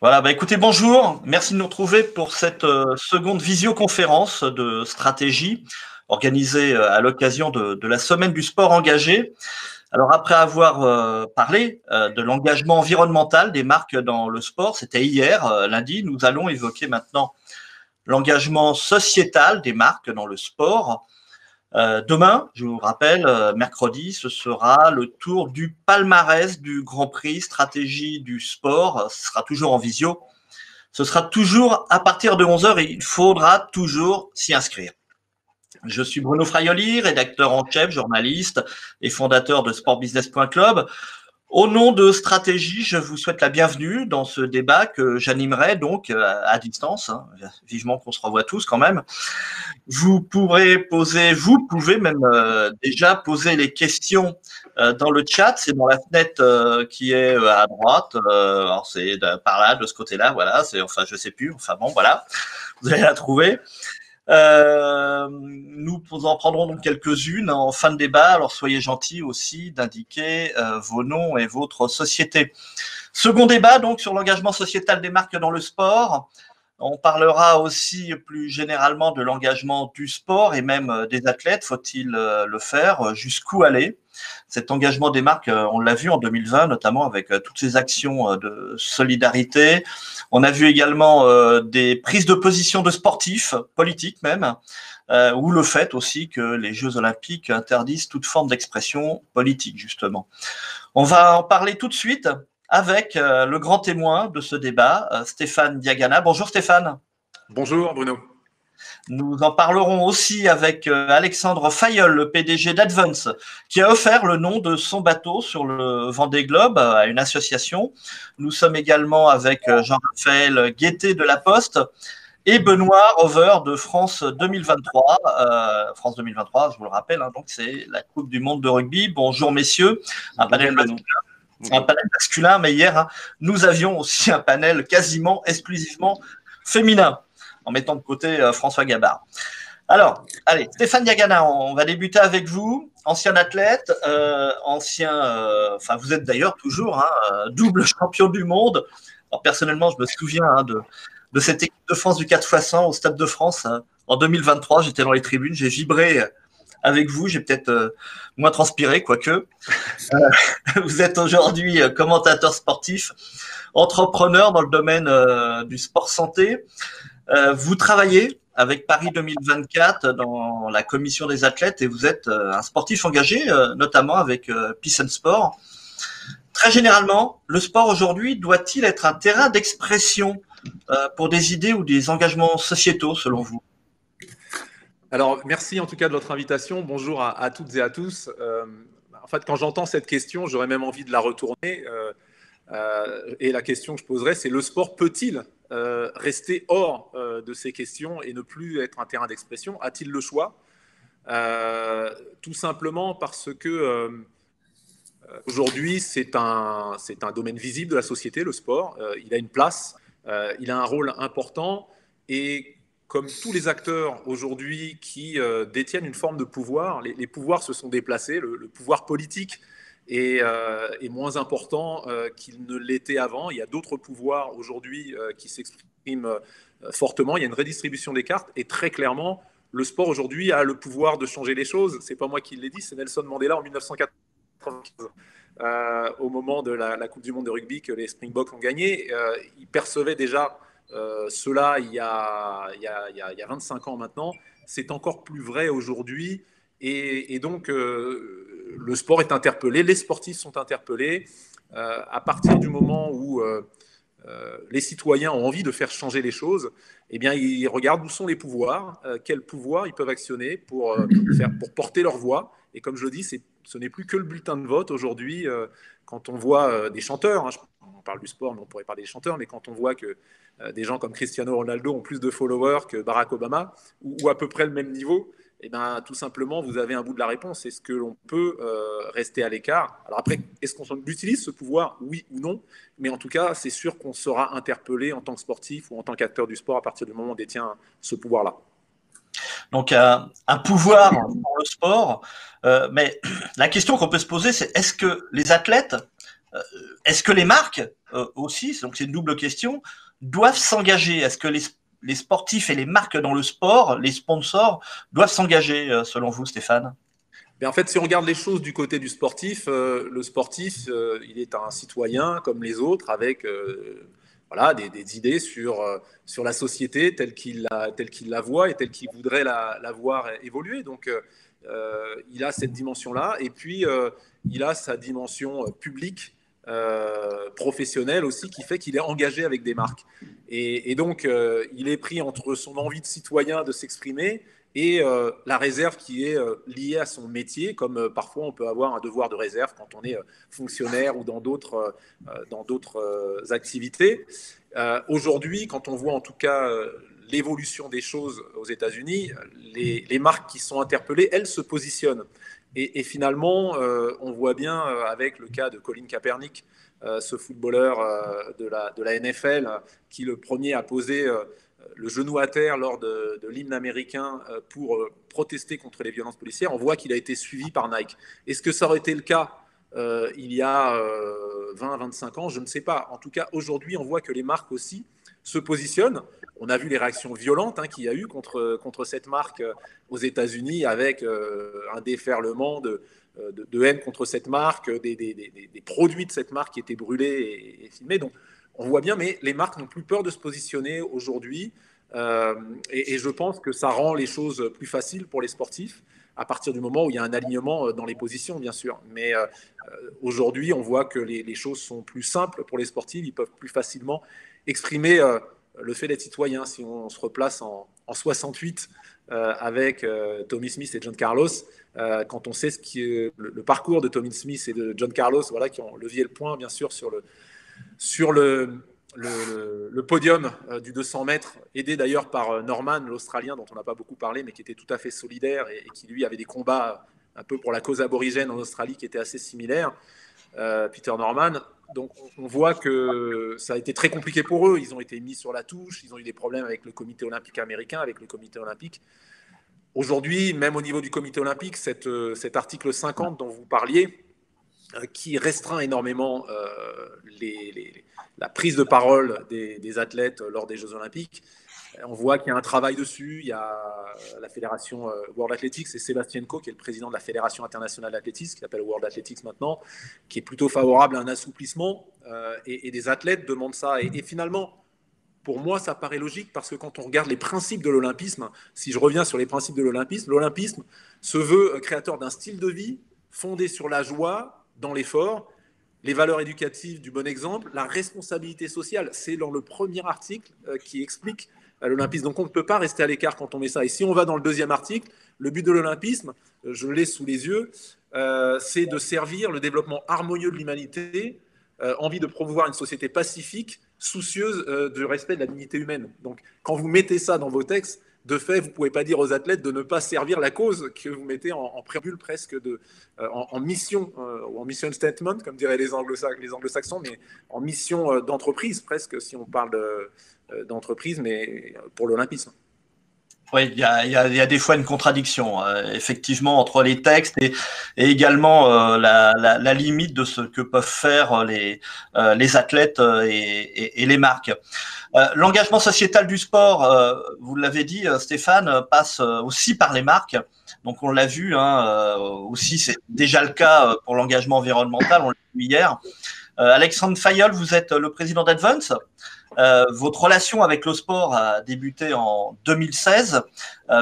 Voilà, écoutez, bonjour. Merci de nous retrouver pour cette seconde visioconférence de stratégie organisée à l'occasion de la semaine du sport engagé. Alors après avoir parlé de l'engagement environnemental des marques dans le sport, c'était hier, lundi, nous allons évoquer maintenant l'engagement sociétal des marques dans le sport. Demain, je vous rappelle, mercredi, ce sera le tour du palmarès du Grand Prix Stratégie du sport. Ce sera toujours en visio. Ce sera toujours à partir de 11 heures et il faudra toujours s'y inscrire. Je suis Bruno Fraioli, rédacteur en chef, journaliste et fondateur de sportbusiness.club. Au nom de Stratégie, je vous souhaite la bienvenue dans ce débat que j'animerai donc à distance. Vivement qu'on se revoie tous quand même. Vous pouvez même déjà poser les questions dans le chat. C'est dans la fenêtre qui est à droite. Alors c'est par là, de ce côté-là, voilà. Je sais plus. Enfin bon, voilà. Vous allez la trouver. Nous en prendrons donc quelques-unes en fin de débat. Alors soyez gentils aussi d'indiquer vos noms et votre société. Second débat donc sur l'engagement sociétal des marques dans le sport. On parlera aussi plus généralement de l'engagement du sport et même des athlètes. Faut-il le faire? Jusqu'où aller? Cet engagement des marques, on l'a vu en 2020, notamment avec toutes ces actions de solidarité. On a vu également des prises de position de sportifs, politiques même, ou le fait aussi que les Jeux Olympiques interdisent toute forme d'expression politique, justement. On va en parler tout de suite avec le grand témoin de ce débat, Stéphane Diagana. Bonjour Stéphane. Bonjour Bruno. Nous en parlerons aussi avec Alexandre Fayolle, le PDG d'Advance, qui a offert le nom de son bateau sur le Vendée Globe à une association. Nous sommes également avec Jean-Raphaël Guettet de La Poste et Benoît Rover de France 2023. France 2023, je vous le rappelle, donc c'est la Coupe du Monde de rugby. Bonjour messieurs. Un panel masculin, mais hier, nous avions aussi un panel quasiment exclusivement féminin, en mettant de côté François Gabard. Alors, allez, Stéphane Diagana, on va débuter avec vous, ancien athlète, vous êtes d'ailleurs toujours double champion du monde. Alors personnellement, je me souviens de cette équipe de France du 4x100 au Stade de France en 2023. J'étais dans les tribunes, j'ai vibré avec vous, j'ai peut-être moins transpiré, quoique. Vous êtes aujourd'hui commentateur sportif, entrepreneur dans le domaine du sport santé. Vous travaillez avec Paris 2024 dans la commission des athlètes et vous êtes un sportif engagé, notamment avec Peace and Sport. Très généralement, le sport aujourd'hui doit-il être un terrain d'expression pour des idées ou des engagements sociétaux, selon vous? Alors, merci en tout cas de votre invitation. Bonjour à toutes et à tous. En fait, quand j'entends cette question, j'aurais même envie de la retourner. Et la question que je poserais, c'est: le sport peut-il rester hors de ces questions et ne plus être un terrain d'expression? A-t-il le choix? Tout simplement parce que aujourd'hui, c'est un domaine visible de la société, le sport. Il a une place, il a un rôle important, et comme tous les acteurs aujourd'hui qui détiennent une forme de pouvoir, les pouvoirs se sont déplacés. Le pouvoir politique est moins important qu'il ne l'était avant. Il y a d'autres pouvoirs aujourd'hui qui s'expriment fortement. Il y a une redistribution des cartes, et très clairement, le sport aujourd'hui a le pouvoir de changer les choses. C'est pas moi qui l'ai dit, c'est Nelson Mandela en 1995. Au moment de la Coupe du Monde de rugby que les Springboks ont gagné, il percevait déjà cela il y a 25 ans maintenant. C'est encore plus vrai aujourd'hui, et donc le sport est interpellé, les sportifs sont interpellés à partir du moment où les citoyens ont envie de faire changer les choses. Eh bien, ils regardent où sont les pouvoirs, quels pouvoirs ils peuvent actionner pour porter leur voix. Et comme je le dis, ce n'est plus que le bulletin de vote aujourd'hui. Quand on voit des chanteurs, on parle du sport, mais on pourrait parler des chanteurs, mais quand on voit que des gens comme Cristiano Ronaldo ont plus de followers que Barack Obama, ou à peu près le même niveau, eh bien, tout simplement, vous avez un bout de la réponse. Est-ce que l'on peut rester à l'écart? Alors après, est-ce qu'on utilise ce pouvoir? Oui ou non? Mais en tout cas, c'est sûr qu'on sera interpellé en tant que sportif ou en tant qu'acteur du sport à partir du moment où on détient ce pouvoir-là. Donc un pouvoir pour le sport, mais la question qu'on peut se poser, c'est: est-ce que les athlètes Est-ce que les marques aussi, donc c'est une double question, doivent s'engager? Est-ce que les sportifs et les marques dans le sport, les sponsors, doivent s'engager selon vous, Stéphane? Mais en fait, si on regarde les choses du côté du sportif, le sportif, il est un citoyen comme les autres, avec voilà, des idées sur la société telle qu'il la voit et telle qu'il voudrait la voir évoluer. Donc, il a cette dimension-là. Et puis, il a sa dimension publique, professionnelle aussi, qui fait qu'il est engagé avec des marques. Et donc, il est pris entre son envie de citoyen de s'exprimer et la réserve qui est liée à son métier, comme parfois on peut avoir un devoir de réserve quand on est fonctionnaire ou dans d'autres activités. Aujourd'hui, quand on voit en tout cas l'évolution des choses aux États-Unis, les marques qui sont interpellées, elles se positionnent. Et finalement, on voit bien avec le cas de Colin Kaepernick, ce footballeur de la NFL, qui le premier a posé le genou à terre lors de l'hymne américain pour protester contre les violences policières, on voit qu'il a été suivi par Nike. Est-ce que ça aurait été le cas il y a 20-25 ans? Je ne sais pas. En tout cas, aujourd'hui, on voit que les marques aussi se positionnent. On a vu les réactions violentes qu'il y a eu contre cette marque aux États-Unis, avec un déferlement de haine contre cette marque, des produits de cette marque qui étaient brûlés et filmés. Donc, on voit bien, mais les marques n'ont plus peur de se positionner aujourd'hui. Et je pense que ça rend les choses plus faciles pour les sportifs à partir du moment où il y a un alignement dans les positions, bien sûr. Mais aujourd'hui, on voit que les choses sont plus simples pour les sportifs. Ils peuvent plus facilement exprimer le fait d'être citoyen. Si on se replace en 68 avec Tommy Smith et John Carlos, quand on sait le parcours de Tommy Smith et de John Carlos, voilà, qui ont levé le point, bien sûr, sur le podium du 200 mètres, aidé d'ailleurs par Norman, l'Australien, dont on n'a pas beaucoup parlé, mais qui était tout à fait solidaire et qui, lui, avait des combats un peu pour la cause aborigène en Australie qui étaient assez similaires, Peter Norman. Donc, on voit que ça a été très compliqué pour eux. Ils ont été mis sur la touche, ils ont eu des problèmes avec le comité olympique américain, avec le comité olympique. Aujourd'hui, même au niveau du comité olympique, cet article 50 dont vous parliez, qui restreint énormément la prise de parole des athlètes lors des Jeux Olympiques. On voit qu'il y a un travail dessus. Il y a la fédération World Athletics et Sébastien Coe, qui est le président de la Fédération internationale d'athlétisme, qui s'appelle World Athletics maintenant, qui est plutôt favorable à un assouplissement. Et des athlètes demandent ça. Et finalement, pour moi, ça paraît logique parce que quand on regarde les principes de l'olympisme, si je reviens sur les principes de l'olympisme se veut créateur d'un style de vie fondé sur la joie, dans l'effort, les valeurs éducatives du bon exemple, la responsabilité sociale. C'est dans le premier article qui explique l'olympisme. Donc on ne peut pas rester à l'écart quand on met ça. Et si on va dans le deuxième article, le but de l'olympisme, je l'ai sous les yeux, c'est de servir le développement harmonieux de l'humanité, envie de promouvoir une société pacifique, soucieuse du respect de la dignité humaine. Donc quand vous mettez ça dans vos textes, de fait, vous ne pouvez pas dire aux athlètes de ne pas servir la cause que vous mettez en préambule presque, en mission, ou en mission statement, comme diraient les anglo-saxons, mais en mission d'entreprise presque, si on parle d'entreprise, mais pour l'olympisme. Oui, il y a des fois une contradiction, effectivement, entre les textes et également la limite de ce que peuvent faire les athlètes et les marques. L'engagement sociétal du sport, vous l'avez dit, Stéphane, passe aussi par les marques. Donc on l'a vu, aussi c'est déjà le cas pour l'engagement environnemental, on l'a vu hier. Alexandre Fayol, vous êtes le président d'Advance. Votre relation avec le sport a débuté en 2016.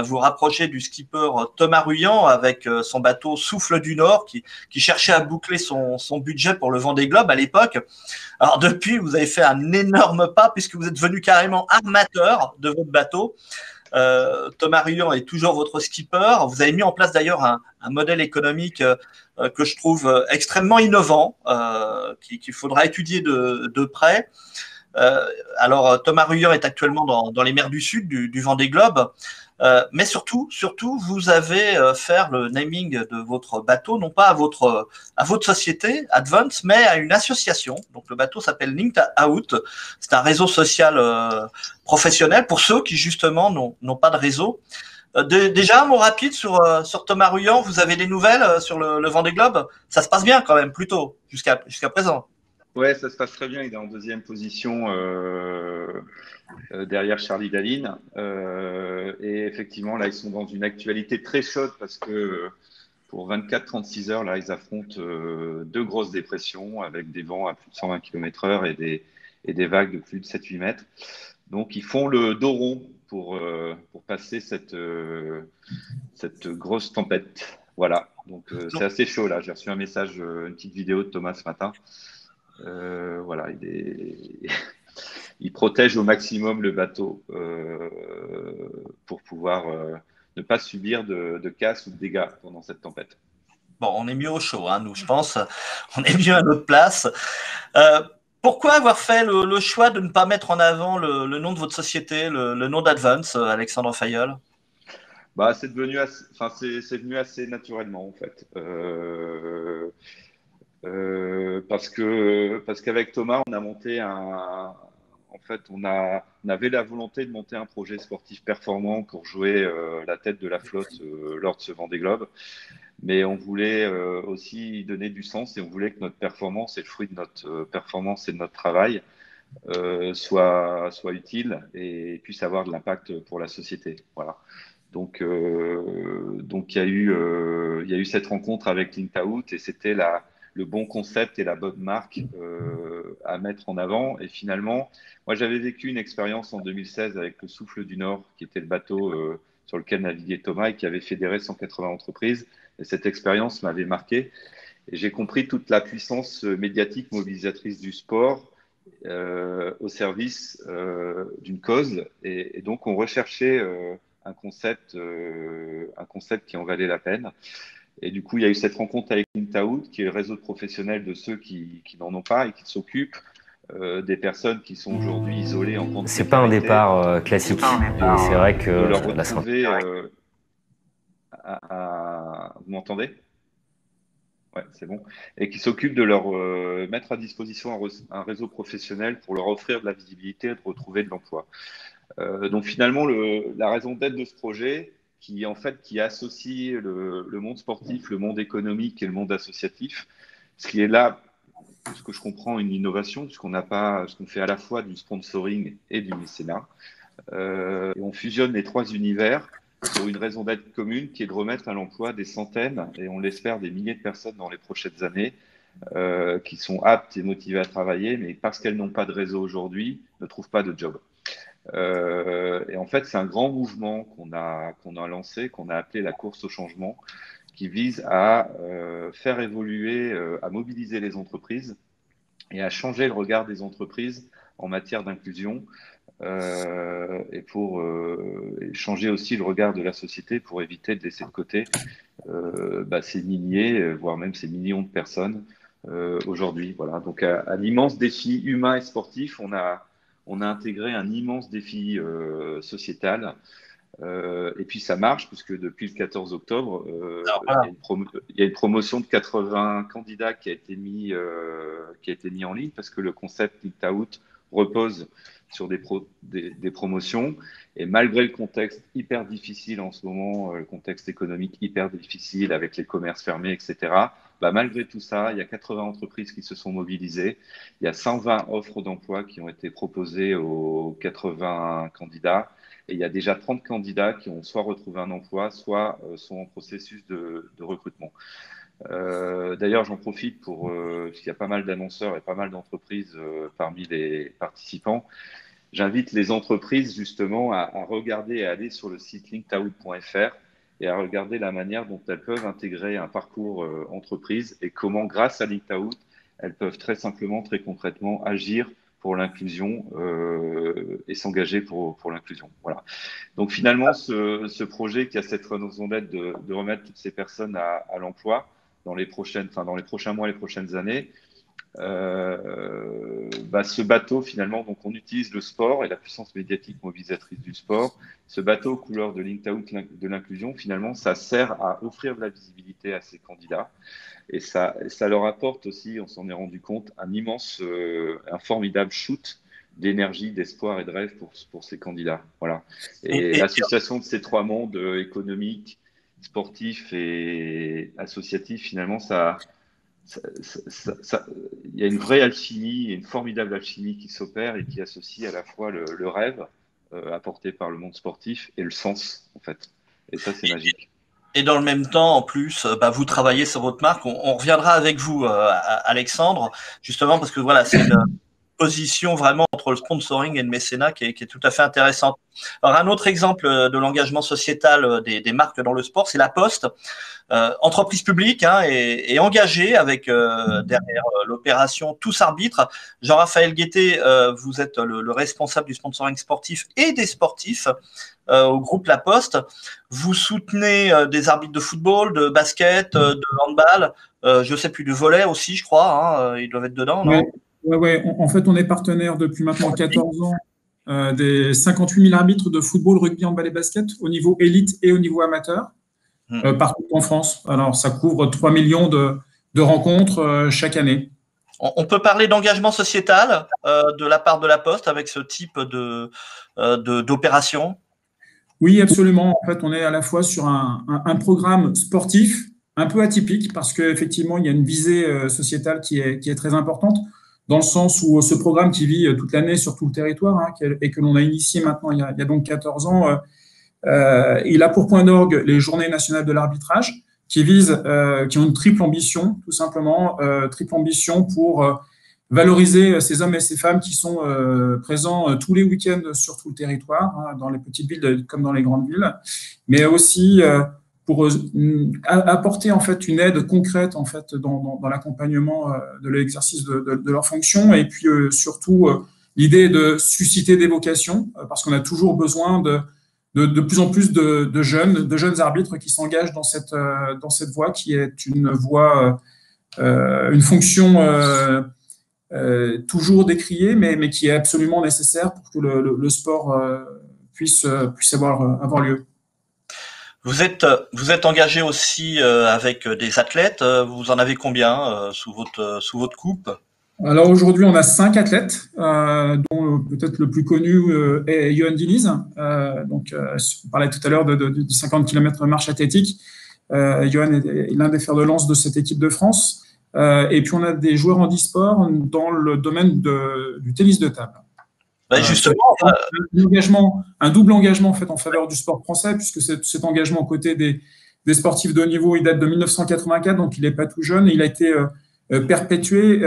Vous rapprochez du skipper Thomas Ruyant avec son bateau Souffle du Nord qui cherchait à boucler son budget pour le Vendée Globe à l'époque. Alors depuis, vous avez fait un énorme pas puisque vous êtes devenu carrément armateur de votre bateau. Thomas Ruyant est toujours votre skipper. Vous avez mis en place d'ailleurs un modèle économique que je trouve extrêmement innovant, qu'il faudra étudier de près. Alors Thomas Ruyant est actuellement dans les mers du Sud du Vendée Globe, mais surtout vous avez fait le naming de votre bateau non pas à votre société Advance, mais à une association. Donc le bateau s'appelle Linked Out. C'est un réseau social professionnel pour ceux qui justement n'ont pas de réseau. Déjà un mot rapide sur Thomas Ruyant. Vous avez des nouvelles sur le Vendée Globe? Ça se passe bien quand même plutôt jusqu'à présent. Ouais, ça se passe très bien. Il est en deuxième position derrière Charlie Dalin. Et effectivement, là, ils sont dans une actualité très chaude parce que pour 24-36 heures, là, ils affrontent deux grosses dépressions avec des vents à plus de 120 km/h et des vagues de plus de 7-8 mètres. Donc, ils font le dos rond pour passer cette grosse tempête. Voilà. Donc, c'est assez chaud là. J'ai reçu un message, une petite vidéo de Thomas ce matin. Voilà, il protège au maximum le bateau pour pouvoir ne pas subir de casse ou de dégâts pendant cette tempête. Bon, on est mieux au chaud, hein, nous, je pense. On est mieux à notre place. Euh, Pourquoi avoir fait le choix de ne pas mettre en avant le nom de votre société, le nom d'Advance, Alexandre Fayol? Bah, c'est venu assez naturellement en fait. Parce qu'avec Thomas, on a monté en fait, on avait la volonté de monter un projet sportif performant pour jouer la tête de la flotte lors de ce Vendée Globe. Mais on voulait aussi y donner du sens et on voulait que notre performance et le fruit de notre performance et de notre travail soit utile et puisse avoir de l'impact pour la société. Voilà. Donc il y a eu cette rencontre avec Linked Out et c'était le bon concept et la bonne marque à mettre en avant. Et finalement, moi j'avais vécu une expérience en 2016 avec le Souffle du Nord, qui était le bateau sur lequel naviguait Thomas et qui avait fédéré 180 entreprises. Et cette expérience m'avait marqué. Et j'ai compris toute la puissance médiatique mobilisatrice du sport au service d'une cause. Et donc, on recherchait un concept qui en valait la peine. Et du coup, il y a eu cette rencontre avec Intaout, qui est le réseau de professionnels de ceux qui n'en ont pas et qui s'occupent des personnes qui sont aujourd'hui isolées en grande C'est pas un précarité. départ classique. Et c'est vrai que de leur retrouver vous m'entendez? Ouais, c'est bon. Et qui s'occupe de leur mettre à disposition un réseau professionnel pour leur offrir de la visibilité et de retrouver de l'emploi. Donc finalement, la raison d'être de ce projet, qui associe le monde sportif, le monde économique et le monde associatif, ce qui est là, ce que je comprends, une innovation, ce qu'on fait à la fois du sponsoring et du mécénat. Et on fusionne les trois univers pour une raison d'être commune qui est de remettre à l'emploi des centaines et on l'espère des milliers de personnes dans les prochaines années qui sont aptes et motivées à travailler, mais parce qu'elles n'ont pas de réseau aujourd'hui, ne trouvent pas de job. Et en fait, c'est un grand mouvement qu'on a lancé, qu'on a appelé la course au changement, qui vise à faire évoluer, à mobiliser les entreprises et à changer le regard des entreprises en matière d'inclusion et pour changer aussi le regard de la société pour éviter de laisser de côté ces milliers, voire même ces millions de personnes aujourd'hui. Voilà. Donc, à l'immense défi humain et sportif, on a intégré un immense défi sociétal. Et puis ça marche, puisque depuis le 14 octobre, Alors, voilà. il y a une promotion de 80 candidats qui a été mis en ligne, parce que le concept Linked Out repose sur des promotions. Et malgré le contexte hyper difficile en ce moment, le contexte économique hyper difficile avec les commerces fermés, etc., malgré tout ça, il y a 80 entreprises qui se sont mobilisées. Il y a 120 offres d'emploi qui ont été proposées aux 80 candidats. Et il y a déjà 30 candidats qui ont soit retrouvé un emploi, soit sont en processus de recrutement. D'ailleurs, j'en profite parce qu'il y a pas mal d'annonceurs et pas mal d'entreprises parmi les participants. J'invite les entreprises justement à regarder et à aller sur le site linkedout.fr et à regarder la manière dont elles peuvent intégrer un parcours entreprise et comment, grâce à Linkedout, elles peuvent très simplement, très concrètement agir pour l'inclusion et s'engager pour l'inclusion. Voilà. Donc finalement, ce projet qui a cette raison d'être de remettre toutes ces personnes à l'emploi dans les prochains mois, les prochaines années, ce bateau finalement, donc on utilise le sport et la puissance médiatique mobilisatrice du sport. Ce bateau aux couleurs de Linked Out de l'inclusion, finalement, ça sert à offrir de la visibilité à ces candidats et ça leur apporte aussi, on s'en est rendu compte, un formidable shoot d'énergie, d'espoir et de rêve pour ces candidats. Voilà. Et l'association de ces trois mondes économiques, sportifs et associatifs, finalement, ça il y a une vraie alchimie, une formidable alchimie qui s'opère et qui associe à la fois le rêve apporté par le monde sportif et le sens, en fait. Et ça, c'est magique. Et dans le même temps, en plus, vous travaillez sur votre marque. On reviendra avec vous, Alexandre, justement parce que voilà, c'est une position vraiment entre le sponsoring et le mécénat qui est tout à fait intéressante. Alors, un autre exemple de l'engagement sociétal des marques dans le sport, c'est la Poste, entreprise publique et engagée avec derrière l'opération Tous Arbitres. Jean-Raphaël Guettet, vous êtes le responsable du sponsoring sportif et des sportifs au groupe La Poste. Vous soutenez des arbitres de football, de basket, de handball, je sais plus, de volley aussi, je crois. Ils doivent être dedans, non? Ouais. En fait, on est partenaire depuis maintenant 14 ans des 58 000 arbitres de football, rugby, handball et basket au niveau élite et au niveau amateur partout en France. Alors, ça couvre 3 millions de rencontres chaque année. On peut parler d'engagement sociétal de la part de La Poste avec ce type d'opération? Oui, absolument. En fait, on est à la fois sur un programme sportif un peu atypique parce qu'effectivement, il y a une visée sociétale qui est très importante, dans le sens où ce programme qui vit toute l'année sur tout le territoire et que l'on a initié maintenant il y a donc 14 ans, il a pour point d'orgue les Journées nationales de l'arbitrage qui ont une triple ambition, tout simplement, triple ambition pour valoriser ces hommes et ces femmes qui sont présents tous les week-ends sur tout le territoire, dans les petites villes comme dans les grandes villes, mais aussi pour apporter en fait une aide concrète en fait dans l'accompagnement de l'exercice de leurs fonctions, et puis surtout l'idée de susciter des vocations parce qu'on a toujours besoin de plus en plus de jeunes arbitres qui s'engagent dans cette voie qui est une voie, une fonction toujours décriée, mais qui est absolument nécessaire pour que le sport puisse avoir lieu. Vous êtes engagé aussi avec des athlètes. Vous en avez combien sous votre coupe? Alors aujourd'hui, on a 5 athlètes, dont peut-être le plus connu est Yoann Diniz. On parlait tout à l'heure du 50 km marche athlétique. Yoann est l'un des fers de lance de cette équipe de France. Et puis on a des joueurs handisport dans le domaine du tennis de table. Justement, un double engagement en fait en faveur du sport français, puisque cet engagement aux côtés des sportifs de haut niveau, il date de 1984, donc il n'est pas tout jeune. Il a été perpétué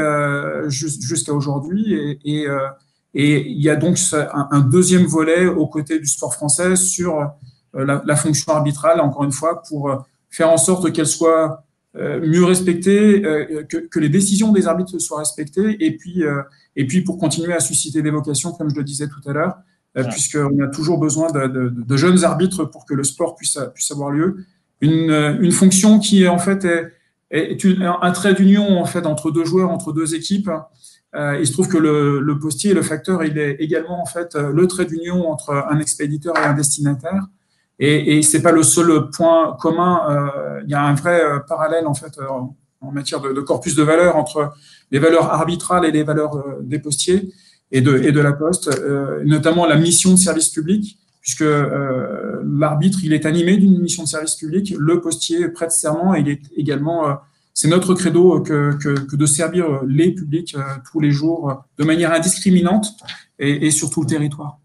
jusqu'à aujourd'hui, et il y a donc un deuxième volet aux côtés du sport français sur la fonction arbitrale, encore une fois, pour faire en sorte qu'elle soit mieux respectée, que les décisions des arbitres soient respectées, et puis pour continuer à susciter des vocations, comme je le disais tout à l'heure, puisqu'on a toujours besoin de jeunes arbitres pour que le sport puisse avoir lieu. Une fonction qui en fait est un trait d'union en fait entre deux joueurs, entre deux équipes. Il se trouve que le postier, le facteur, il est également en fait le trait d'union entre un expéditeur et un destinataire. Et c'est pas le seul point commun. Il y a un vrai parallèle en fait en matière de corpus de valeurs entre les valeurs arbitrales et les valeurs des postiers et de la Poste, notamment la mission de service public, puisque l'arbitre il est animé d'une mission de service public, le postier prête serment, et il est également c'est notre credo que de servir les publics tous les jours de manière indiscriminante et sur tout le territoire.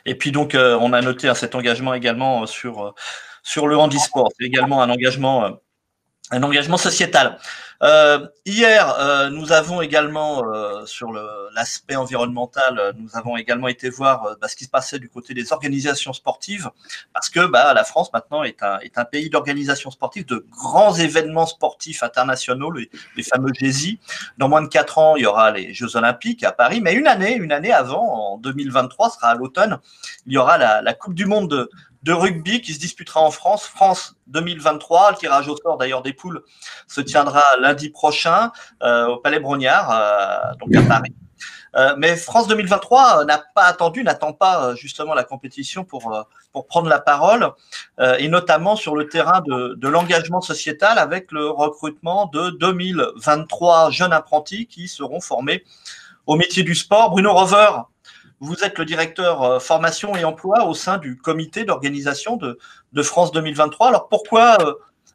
Et puis donc, on a noté cet engagement également sur le handisport. C'est également un engagement sociétal. Hier, nous avons également, sur l'aspect environnemental, nous avons également été voir ce qui se passait du côté des organisations sportives, parce que la France maintenant est un pays d'organisation sportive, de grands événements sportifs internationaux, les fameux GESI. Dans moins de 4 ans, il y aura les Jeux Olympiques à Paris, mais une année avant, en 2023, sera à l'automne, il y aura la Coupe du Monde de rugby qui se disputera en France 2023. Le tirage au sort d'ailleurs des poules se tiendra lundi prochain au Palais Brongniart, donc à Paris. Mais France 2023 n'attend pas justement la compétition pour prendre la parole, et notamment sur le terrain de l'engagement sociétal avec le recrutement de 2023 jeunes apprentis qui seront formés au métier du sport. Bruno Rover, vous êtes le directeur formation et emploi au sein du comité d'organisation de France 2023. Alors pourquoi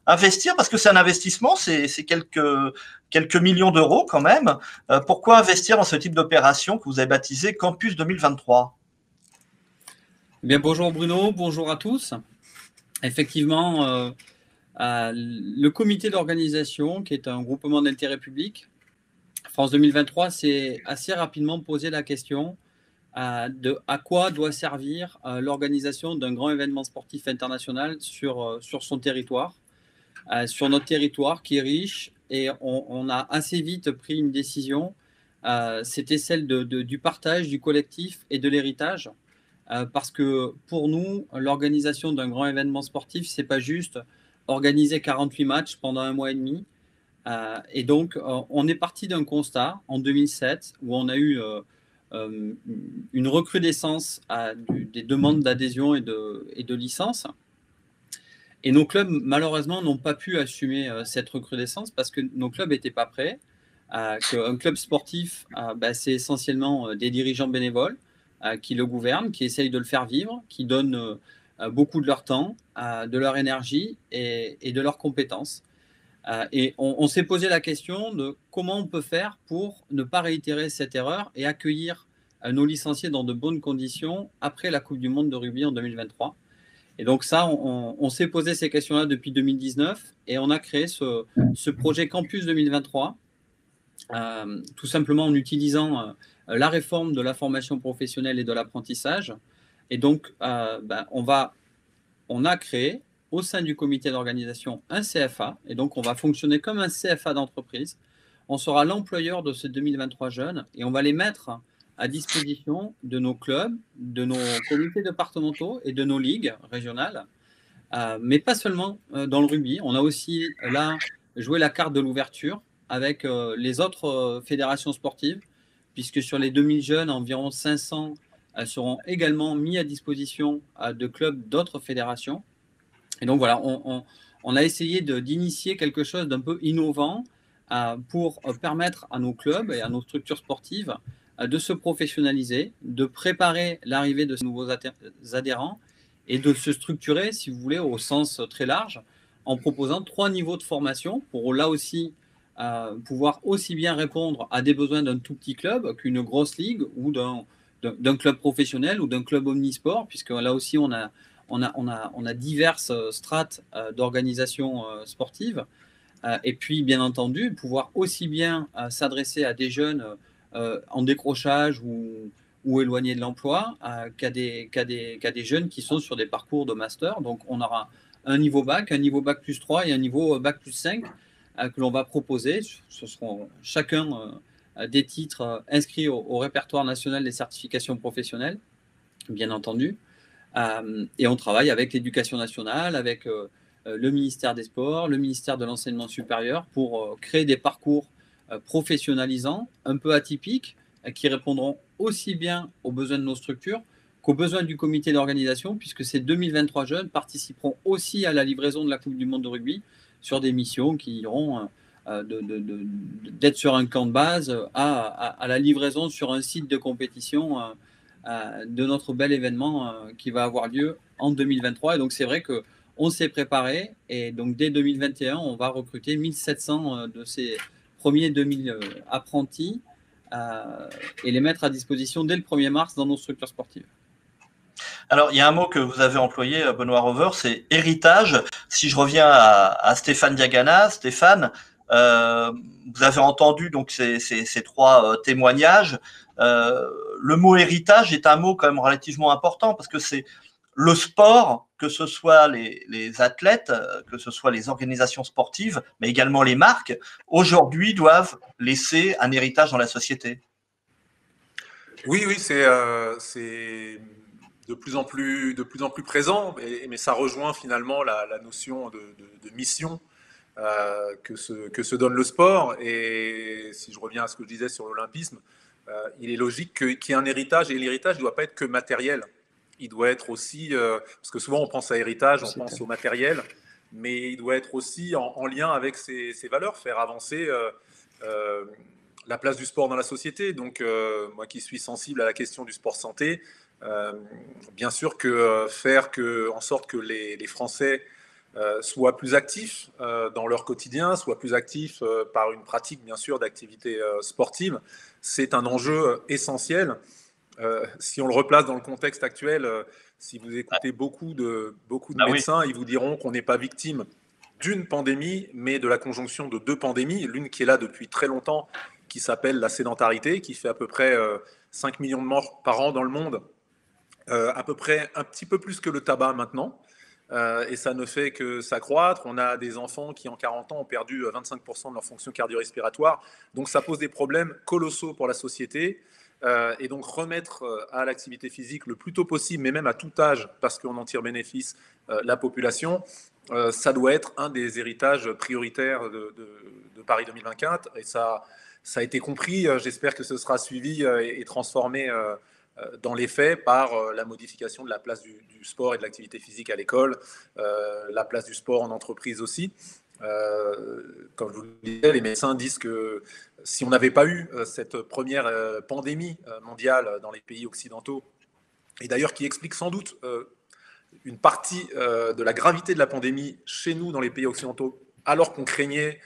investir, parce que c'est un investissement, c'est quelques millions d'euros quand même. Pourquoi investir dans ce type d'opération que vous avez baptisé Campus 2023? Eh bien, bonjour Bruno, bonjour à tous. Effectivement, le comité d'organisation, qui est un groupement d'intérêt public, France 2023, s'est assez rapidement posé la question de à quoi doit servir l'organisation d'un grand événement sportif international sur son territoire, sur notre territoire qui est riche. Et on a assez vite pris une décision, c'était celle du partage, du collectif et de l'héritage. Parce que pour nous, l'organisation d'un grand événement sportif, c'est pas juste organiser 48 matchs pendant 1 mois et demi. Et donc, on est parti d'un constat en 2007 où on a eu une recrudescence des demandes d'adhésion et de licence. Et nos clubs, malheureusement, n'ont pas pu assumer cette recrudescence parce que nos clubs n'étaient pas prêts. Qu'un club sportif, c'est essentiellement des dirigeants bénévoles qui le gouvernent, qui essayent de le faire vivre, qui donnent beaucoup de leur temps, de leur énergie et de leurs compétences. Et on s'est posé la question de comment on peut faire pour ne pas réitérer cette erreur et accueillir nos licenciés dans de bonnes conditions après la Coupe du Monde de rugby en 2023. Et donc ça, on s'est posé ces questions-là depuis 2019 et on a créé ce projet Campus 2023, tout simplement en utilisant la réforme de la formation professionnelle et de l'apprentissage. Et donc, on a créé au sein du comité d'organisation un CFA, et donc on va fonctionner comme un CFA d'entreprise. On sera l'employeur de ces 2023 jeunes et on va les mettre à disposition de nos clubs, de nos comités départementaux et de nos ligues régionales, mais pas seulement dans le rugby. On a aussi là joué la carte de l'ouverture avec les autres fédérations sportives, puisque sur les 2000 jeunes, environ 500 seront également mis à disposition de clubs d'autres fédérations. Et donc voilà, on a essayé d'initier quelque chose d'un peu innovant pour permettre à nos clubs et à nos structures sportives de se professionnaliser, de préparer l'arrivée de ces nouveaux adhérents et de se structurer, si vous voulez, au sens très large, en proposant 3 niveaux de formation pour là aussi pouvoir aussi bien répondre à des besoins d'un tout petit club qu'une grosse ligue ou d'un club professionnel ou d'un club omnisport, puisque là aussi on a diverses strates d'organisation sportive. Et puis, bien entendu, pouvoir aussi bien s'adresser à des jeunes en décrochage ou éloignés de l'emploi qu'à des jeunes qui sont sur des parcours de master. Donc, on aura un niveau bac plus 3 et un niveau bac plus 5 que l'on va proposer. Ce seront chacun des titres inscrits au répertoire national des certifications professionnelles, bien entendu. Et on travaille avec l'éducation nationale, avec le ministère des Sports, le ministère de l'Enseignement supérieur pour créer des parcours professionnalisants, un peu atypiques, qui répondront aussi bien aux besoins de nos structures qu'aux besoins du comité d'organisation, puisque ces 2023 jeunes participeront aussi à la livraison de la Coupe du Monde de rugby sur des missions qui iront d'être sur un camp de base à la livraison sur un site de compétition de notre bel événement qui va avoir lieu en 2023. Et donc, c'est vrai qu'on s'est préparé. Et donc, dès 2021, on va recruter 1700 de ces premiers 2000 apprentis et les mettre à disposition dès le 1er mars dans nos structures sportives. Alors, il y a un mot que vous avez employé, Benoît Rover, c'est héritage. Si je reviens à Stéphane Diagana, Stéphane, vous avez entendu donc ces 3 témoignages. Le mot héritage est un mot quand même relativement important parce que c'est le sport, que ce soit les athlètes, que ce soit les organisations sportives, mais également les marques, aujourd'hui doivent laisser un héritage dans la société. Oui, c'est de plus en plus présent, mais ça rejoint finalement la notion de mission que se donne le sport. Et si je reviens à ce que je disais sur l'olympisme, il est logique qu'il y ait un héritage, et l'héritage ne doit pas être que matériel. Il doit être aussi, parce que souvent on pense à héritage, on pense au matériel, mais il doit être aussi en lien avec ses valeurs, faire avancer la place du sport dans la société. Donc moi qui suis sensible à la question du sport santé, bien sûr que faire en sorte que les Français soient plus actifs dans leur quotidien, soient plus actifs par une pratique, bien sûr, d'activité sportive. C'est un enjeu essentiel. Si on le replace dans le contexte actuel, si vous écoutez beaucoup de médecins, ils vous diront qu'on n'est pas victime d'une pandémie, mais de la conjonction de 2 pandémies, l'une qui est là depuis très longtemps, qui s'appelle la sédentarité, qui fait à peu près 5 millions de morts par an dans le monde, à peu près un petit peu plus que le tabac maintenant, et ça ne fait que s'accroître. On a des enfants qui, en 40 ans, ont perdu 25% de leur fonction cardio-respiratoire, donc ça pose des problèmes colossaux pour la société. Et donc remettre à l'activité physique le plus tôt possible, mais même à tout âge, parce qu'on en tire bénéfice, la population, ça doit être un des héritages prioritaires de Paris 2024. Et ça a été compris. J'espère que ce sera suivi et transformé dans les faits par la modification de la place du sport et de l'activité physique à l'école, la place du sport en entreprise aussi. Comme je vous le disais, les médecins disent que si on n'avait pas eu cette première pandémie mondiale dans les pays occidentaux, et d'ailleurs qui explique sans doute une partie de la gravité de la pandémie chez nous dans les pays occidentaux, alors qu'on craignait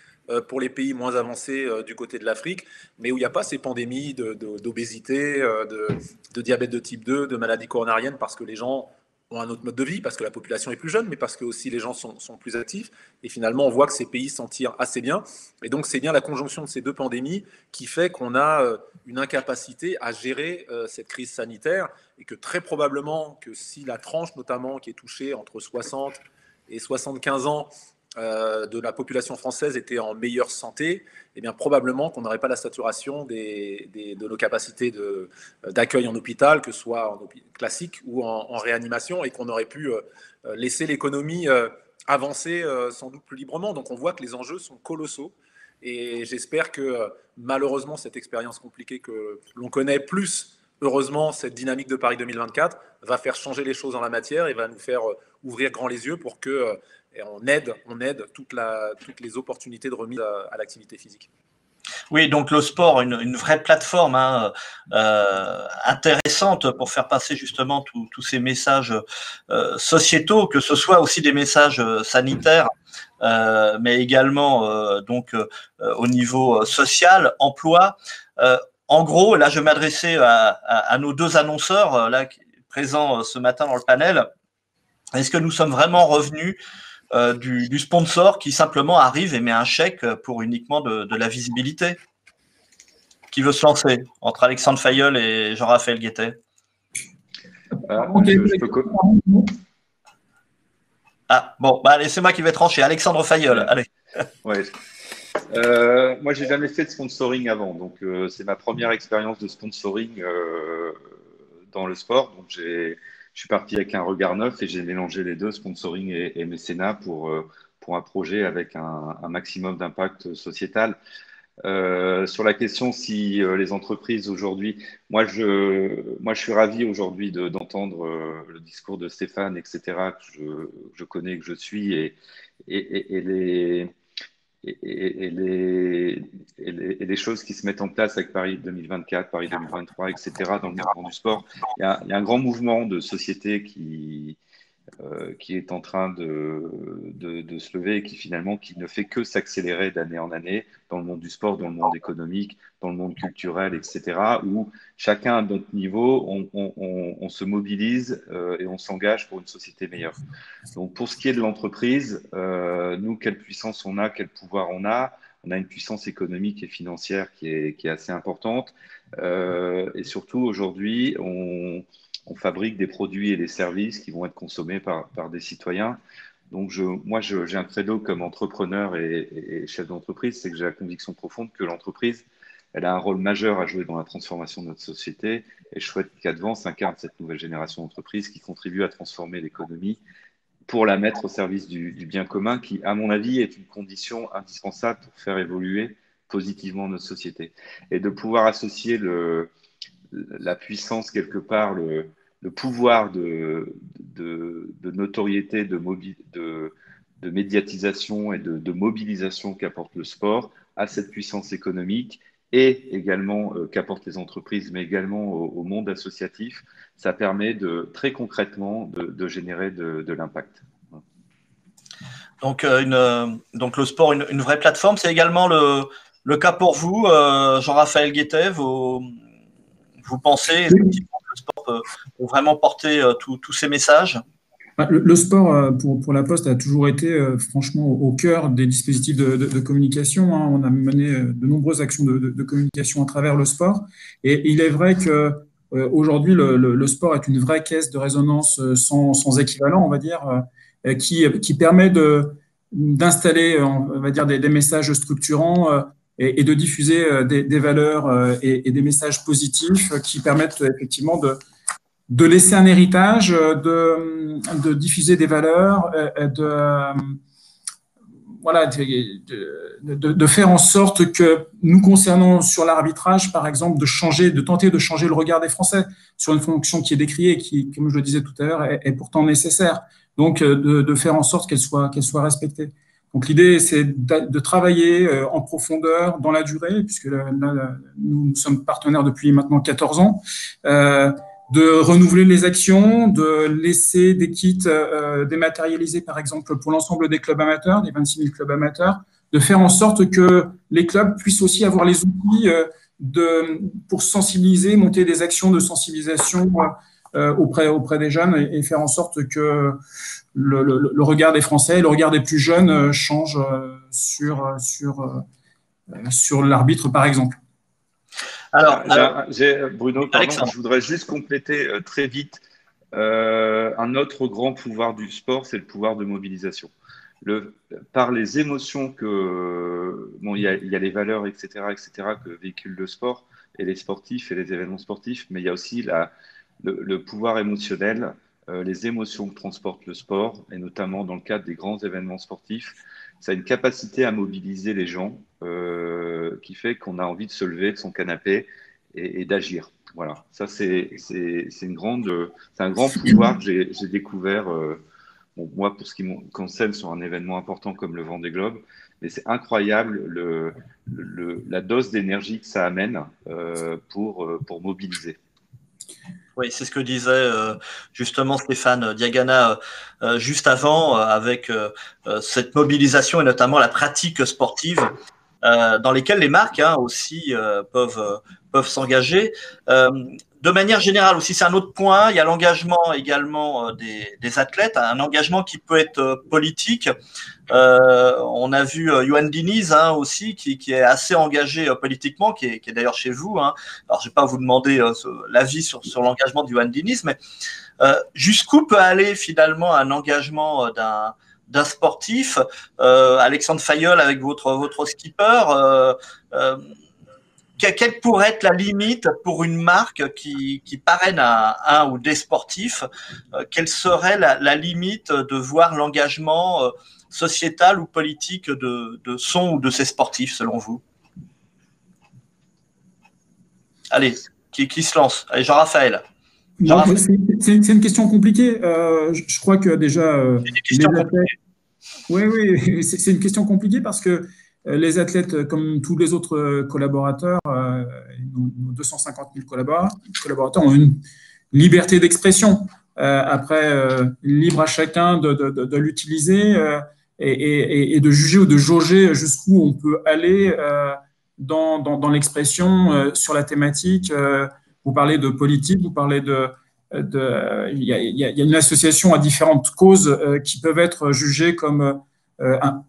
pour les pays moins avancés du côté de l'Afrique, mais où il n'y a pas ces pandémies d'obésité, de diabète de type 2, de maladies coronariennes, parce que les gens ont un autre mode de vie, parce que la population est plus jeune, mais parce que aussi les gens sont plus actifs. Et finalement, on voit que ces pays s'en tirent assez bien. Et donc, c'est bien la conjonction de ces 2 pandémies qui fait qu'on a une incapacité à gérer cette crise sanitaire, et que très probablement que si la tranche notamment qui est touchée entre 60 et 75 ans de la population française était en meilleure santé, eh bien probablement qu'on n'aurait pas la saturation de nos capacités d'accueil en hôpital, que ce soit en classique ou en réanimation, et qu'on aurait pu laisser l'économie avancer sans doute plus librement. Donc on voit que les enjeux sont colossaux, et j'espère que malheureusement cette expérience compliquée que l'on connaît, plus heureusement cette dynamique de Paris 2024, va faire changer les choses en la matière et va nous faire ouvrir grand les yeux pour que et on aide toutes les opportunités de remise à l'activité physique. Oui, donc le sport, une vraie plateforme intéressante pour faire passer justement tous ces messages sociétaux, que ce soit aussi des messages sanitaires, mais également donc au niveau social, emploi. En gros, là, je m'adressais à nos 2 annonceurs là présents ce matin dans le panel. Est-ce que nous sommes vraiment revenus du sponsor qui simplement arrive et met un chèque pour uniquement de la visibilité? Qui veut se lancer entre Alexandre Fayeul et Jean-Raphaël Guettet? Allez, c'est moi qui vais trancher. Alexandre Fayeul, allez. Ouais. Moi, j'ai jamais fait de sponsoring avant, donc c'est ma première expérience de sponsoring dans le sport. Donc je suis parti avec un regard neuf et j'ai mélangé les 2, sponsoring et mécénat, pour un projet avec un maximum d'impact sociétal. Sur la question si les entreprises aujourd'hui, moi je suis ravi aujourd'hui d'entendre le discours de Stéphane, etc., que je connais, que je suis, et les choses qui se mettent en place avec Paris 2024, Paris 2023, etc., dans le mouvement du sport. Il y a un grand mouvement de société qui est en train de se lever et qui ne fait que s'accélérer d'année en année dans le monde du sport, dans le monde économique, dans le monde culturel, etc., où chacun à notre niveau, on se mobilise et on s'engage pour une société meilleure. Donc pour ce qui est de l'entreprise, nous, quelle puissance on a, quel pouvoir on a une puissance économique et financière qui est assez importante, et surtout aujourd'hui, on fabrique des produits et des services qui vont être consommés par des citoyens. Donc, j'ai un credo comme entrepreneur et chef d'entreprise, c'est que j'ai la conviction profonde que l'entreprise, elle a un rôle majeur à jouer dans la transformation de notre société. Et je souhaite qu'Advance incarne cette nouvelle génération d'entreprises qui contribue à transformer l'économie pour la mettre au service du bien commun, qui, à mon avis, est une condition indispensable pour faire évoluer positivement notre société. Et de pouvoir associer la puissance, quelque part, le pouvoir de notoriété, de médiatisation et de mobilisation qu'apporte le sport à cette puissance économique, et également qu'apportent les entreprises, mais également au monde associatif, ça permet très concrètement de générer de l'impact. Donc le sport, une vraie plateforme, c'est également le cas pour vous, Jean-Raphaël Guettet. Vous pensez effectivement que le sport peut vraiment porter tous ces messages? Le sport, pour La Poste, a toujours été franchement au cœur des dispositifs de communication, hein. On a mené de nombreuses actions de communication à travers le sport. Et il est vrai que aujourd'hui, le sport est une vraie caisse de résonance sans équivalent, on va dire, qui permet d'installer, on va dire, des messages structurants et de diffuser des valeurs et des messages positifs qui permettent effectivement de laisser un héritage, de diffuser des valeurs, voilà, de faire en sorte que, nous concernant sur l'arbitrage, par exemple, de tenter de changer le regard des Français sur une fonction qui est décriée et qui, comme je le disais tout à l'heure, est pourtant nécessaire. Donc, de faire en sorte qu'elle soit respectée. Donc, l'idée, c'est de travailler en profondeur, dans la durée, puisque là, nous sommes partenaires depuis maintenant 14 ans, de renouveler les actions, de laisser des kits dématérialisés, par exemple, pour l'ensemble des clubs amateurs, des 26 000 clubs amateurs, de faire en sorte que les clubs puissent aussi avoir les outils pour sensibiliser, monter des actions de sensibilisation auprès des jeunes et faire en sorte que le regard des Français, le regard des plus jeunes change sur l'arbitre, par exemple. Alors, Bruno, pardon, Alexandre. je voudrais juste compléter très vite. Un autre grand pouvoir du sport, c'est le pouvoir de mobilisation. Par les émotions il y a les valeurs, etc., que véhicule le sport et les sportifs et les événements sportifs, mais il y a aussi le pouvoir émotionnel, les émotions que transporte le sport, et notamment dans le cadre des grands événements sportifs. Ça a une capacité à mobiliser les gens qui fait qu'on a envie de se lever de son canapé et d'agir. Voilà, ça c'est un grand pouvoir que j'ai découvert. Moi, pour ce qui me concerne, sur un événement important comme le Vendée Globe, mais c'est incroyable la dose d'énergie que ça amène pour mobiliser. Oui, c'est ce que disait justement Stéphane Diagana juste avant, avec cette mobilisation et notamment la pratique sportive dans lesquelles les marques aussi peuvent s'engager. De manière générale aussi, c'est un autre point, il y a l'engagement également des athlètes, un engagement qui peut être politique. On a vu Yoann Diniz aussi, qui est assez engagé politiquement, qui est d'ailleurs chez vous. Alors, je ne vais pas vous demander l'avis sur l'engagement de Yoann Diniz, mais jusqu'où peut aller finalement un engagement d'un sportif, Alexandre Fayolle avec votre skipper, quelle pourrait être la limite pour une marque qui parraine un ou des sportifs? Quelle serait la limite de voir l'engagement sociétal ou politique de son ou de ses sportifs, selon vous? Allez, qui se lance? Allez, Jean-Raphaël. C'est une question compliquée. Je crois que déjà, oui, c'est une question compliquée parce que les athlètes, comme tous les autres collaborateurs, nos 250 000 collaborateurs ont une liberté d'expression. Après, libre à chacun de l'utiliser et de juger ou de jauger jusqu'où on peut aller dans l'expression sur la thématique. Vous parlez de politique, vous parlez il y a une association à différentes causes qui peuvent être jugées comme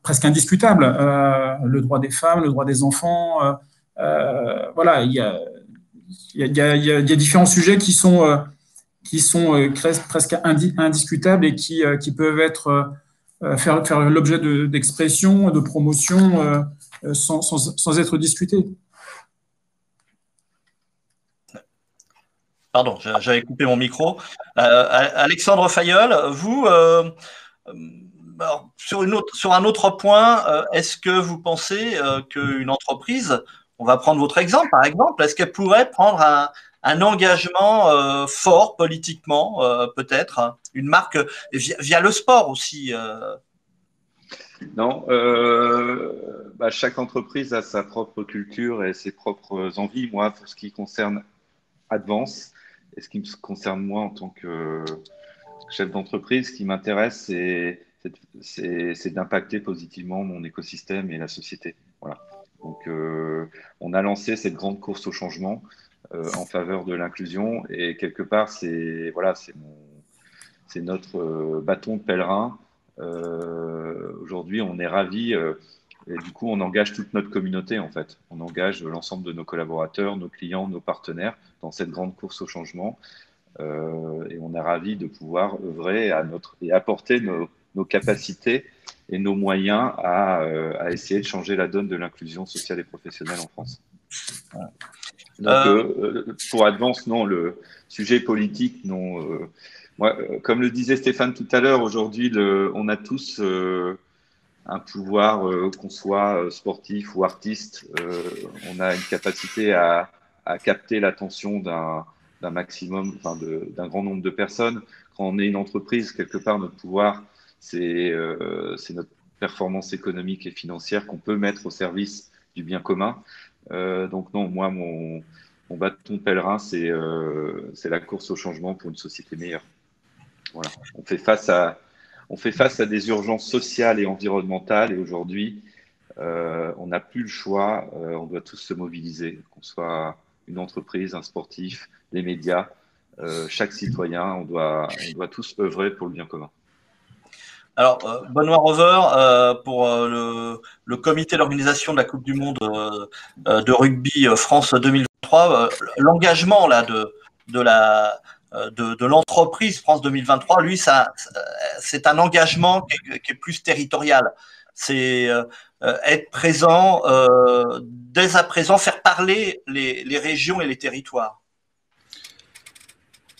presque indiscutables. Le droit des femmes, le droit des enfants. Voilà, il y a différents sujets qui sont presque indiscutables et qui peuvent être faire l'objet d'expression, de promotion sans être discutés. Pardon, j'avais coupé mon micro. Alexandre Fayolle, vous, sur un autre point, est-ce que vous pensez qu'une entreprise, on va prendre votre exemple par exemple, est-ce qu'elle pourrait prendre un engagement fort politiquement, peut-être, une marque via le sport aussi Non, chaque entreprise a sa propre culture et ses propres envies. Moi, pour ce qui concerne Advance, et ce qui me concerne moi en tant que chef d'entreprise, ce qui m'intéresse, c'est d'impacter positivement mon écosystème et la société. Voilà. Donc, on a lancé cette grande course au changement en faveur de l'inclusion, et quelque part, c'est notre bâton de pèlerin. Aujourd'hui, on est ravis. Et du coup, on engage toute notre communauté, en fait. On engage l'ensemble de nos collaborateurs, nos clients, nos partenaires dans cette grande course au changement. Et on est ravis de pouvoir œuvrer et apporter nos capacités et nos moyens à essayer de changer la donne de l'inclusion sociale et professionnelle en France. Donc, pour Advance, non, le sujet politique, non. Moi, comme le disait Stéphane tout à l'heure, aujourd'hui, on a tous un pouvoir, qu'on soit sportif ou artiste, on a une capacité à capter l'attention d'un maximum, enfin d'un grand nombre de personnes. Quand on est une entreprise, quelque part, notre pouvoir, c'est notre performance économique et financière qu'on peut mettre au service du bien commun. Donc non, moi, mon bâton de pèlerin, c'est la course au changement pour une société meilleure. Voilà. On fait face à des urgences sociales et environnementales, et aujourd'hui, on n'a plus le choix, on doit tous se mobiliser, qu'on soit une entreprise, un sportif, des médias, chaque citoyen, on doit tous œuvrer pour le bien commun. Alors, Benoît Rover, pour le comité d'organisation de la Coupe du Monde de rugby France 2023, l'engagement là de l'entreprise France 2023, lui, c'est un engagement qui est plus territorial. C'est être présent dès à présent, faire parler les régions et les territoires.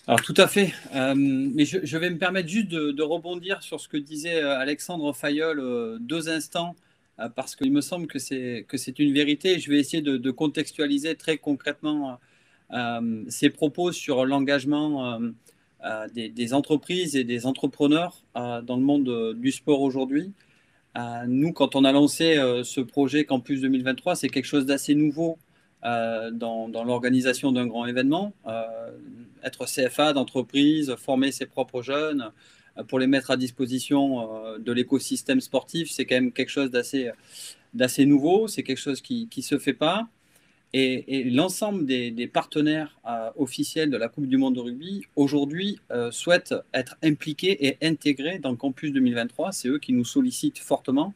Alors tout à fait, mais je vais me permettre juste de rebondir sur ce que disait Alexandre Fayolle 2 instants, parce qu'il me semble que c'est une vérité. Je vais essayer de contextualiser très concrètement ses propos sur l'engagement des entreprises et des entrepreneurs dans le monde du sport aujourd'hui. Nous, quand on a lancé ce projet Campus 2023, c'est quelque chose d'assez nouveau dans l'organisation d'un grand événement. Être CFA d'entreprise, former ses propres jeunes pour les mettre à disposition de l'écosystème sportif, c'est quand même quelque chose d'assez nouveau, c'est quelque chose qui ne se fait pas. Et l'ensemble des partenaires officiels de la Coupe du Monde de rugby, aujourd'hui, souhaitent être impliqués et intégrés dans le Campus 2023. C'est eux qui nous sollicitent fortement,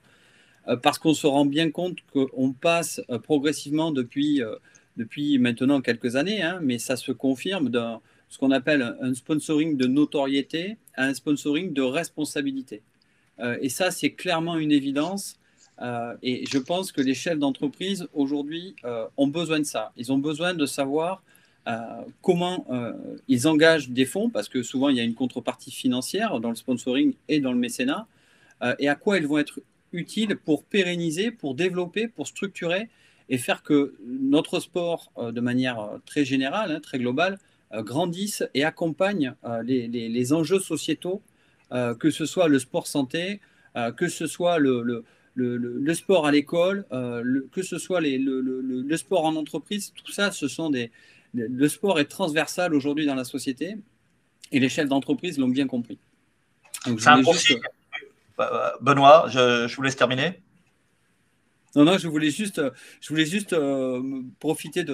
parce qu'on se rend bien compte qu'on passe progressivement depuis maintenant quelques années, mais ça se confirme d'un ce qu'on appelle un sponsoring de notoriété à un sponsoring de responsabilité. Et ça, c'est clairement une évidence. Et je pense que les chefs d'entreprise, aujourd'hui, ont besoin de ça. Ils ont besoin de savoir comment ils engagent des fonds, parce que souvent, il y a une contrepartie financière dans le sponsoring et dans le mécénat, et à quoi ils vont être utiles pour pérenniser, pour développer, pour structurer et faire que notre sport, de manière très générale, très globale, grandisse et accompagne les enjeux sociétaux, que ce soit le sport santé, que ce soit le sport à l'école, que ce soit le sport en entreprise. Tout ça, le sport est transversal aujourd'hui dans la société, et les chefs d'entreprise l'ont bien compris. Donc, Benoît, je vous laisse terminer. Non, je voulais juste profiter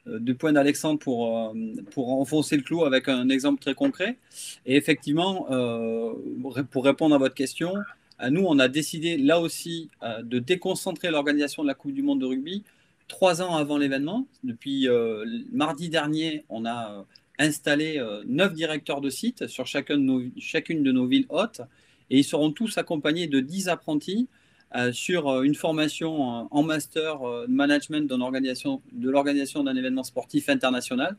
du point d'Alexandre pour enfoncer le clou avec un exemple très concret. Et effectivement, pour répondre à votre question, nous, on a décidé là aussi de déconcentrer l'organisation de la Coupe du Monde de rugby 3 ans avant l'événement. Depuis mardi dernier, on a installé 9 directeurs de site sur chacune de nos villes hôtes, et ils seront tous accompagnés de 10 apprentis sur une formation en master management de l'organisation d'un événement sportif international.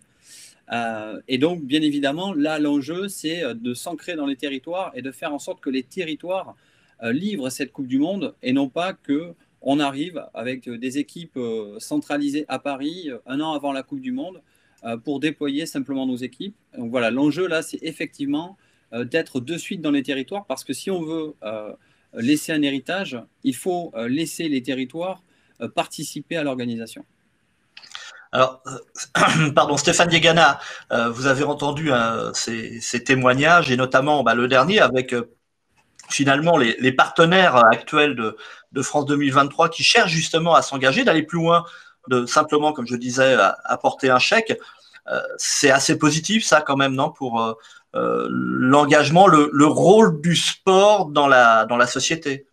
Et donc, bien évidemment, là, l'enjeu, c'est de s'ancrer dans les territoires et de faire en sorte que les territoires livrent cette Coupe du Monde, et non pas qu'on arrive avec des équipes centralisées à Paris 1 an avant la Coupe du Monde pour déployer simplement nos équipes. Donc voilà, l'enjeu, là, c'est effectivement d'être de suite dans les territoires, parce que si on veut laisser un héritage, il faut laisser les territoires participer à l'organisation. Alors, pardon, Stéphane Diegana, vous avez entendu ces témoignages, et notamment le dernier avec finalement les partenaires actuels de France 2023 qui cherchent justement à s'engager, d'aller plus loin, de simplement, comme je disais, apporter un chèque. C'est assez positif, ça, quand même, non, pour l'engagement, le rôle du sport dans la société.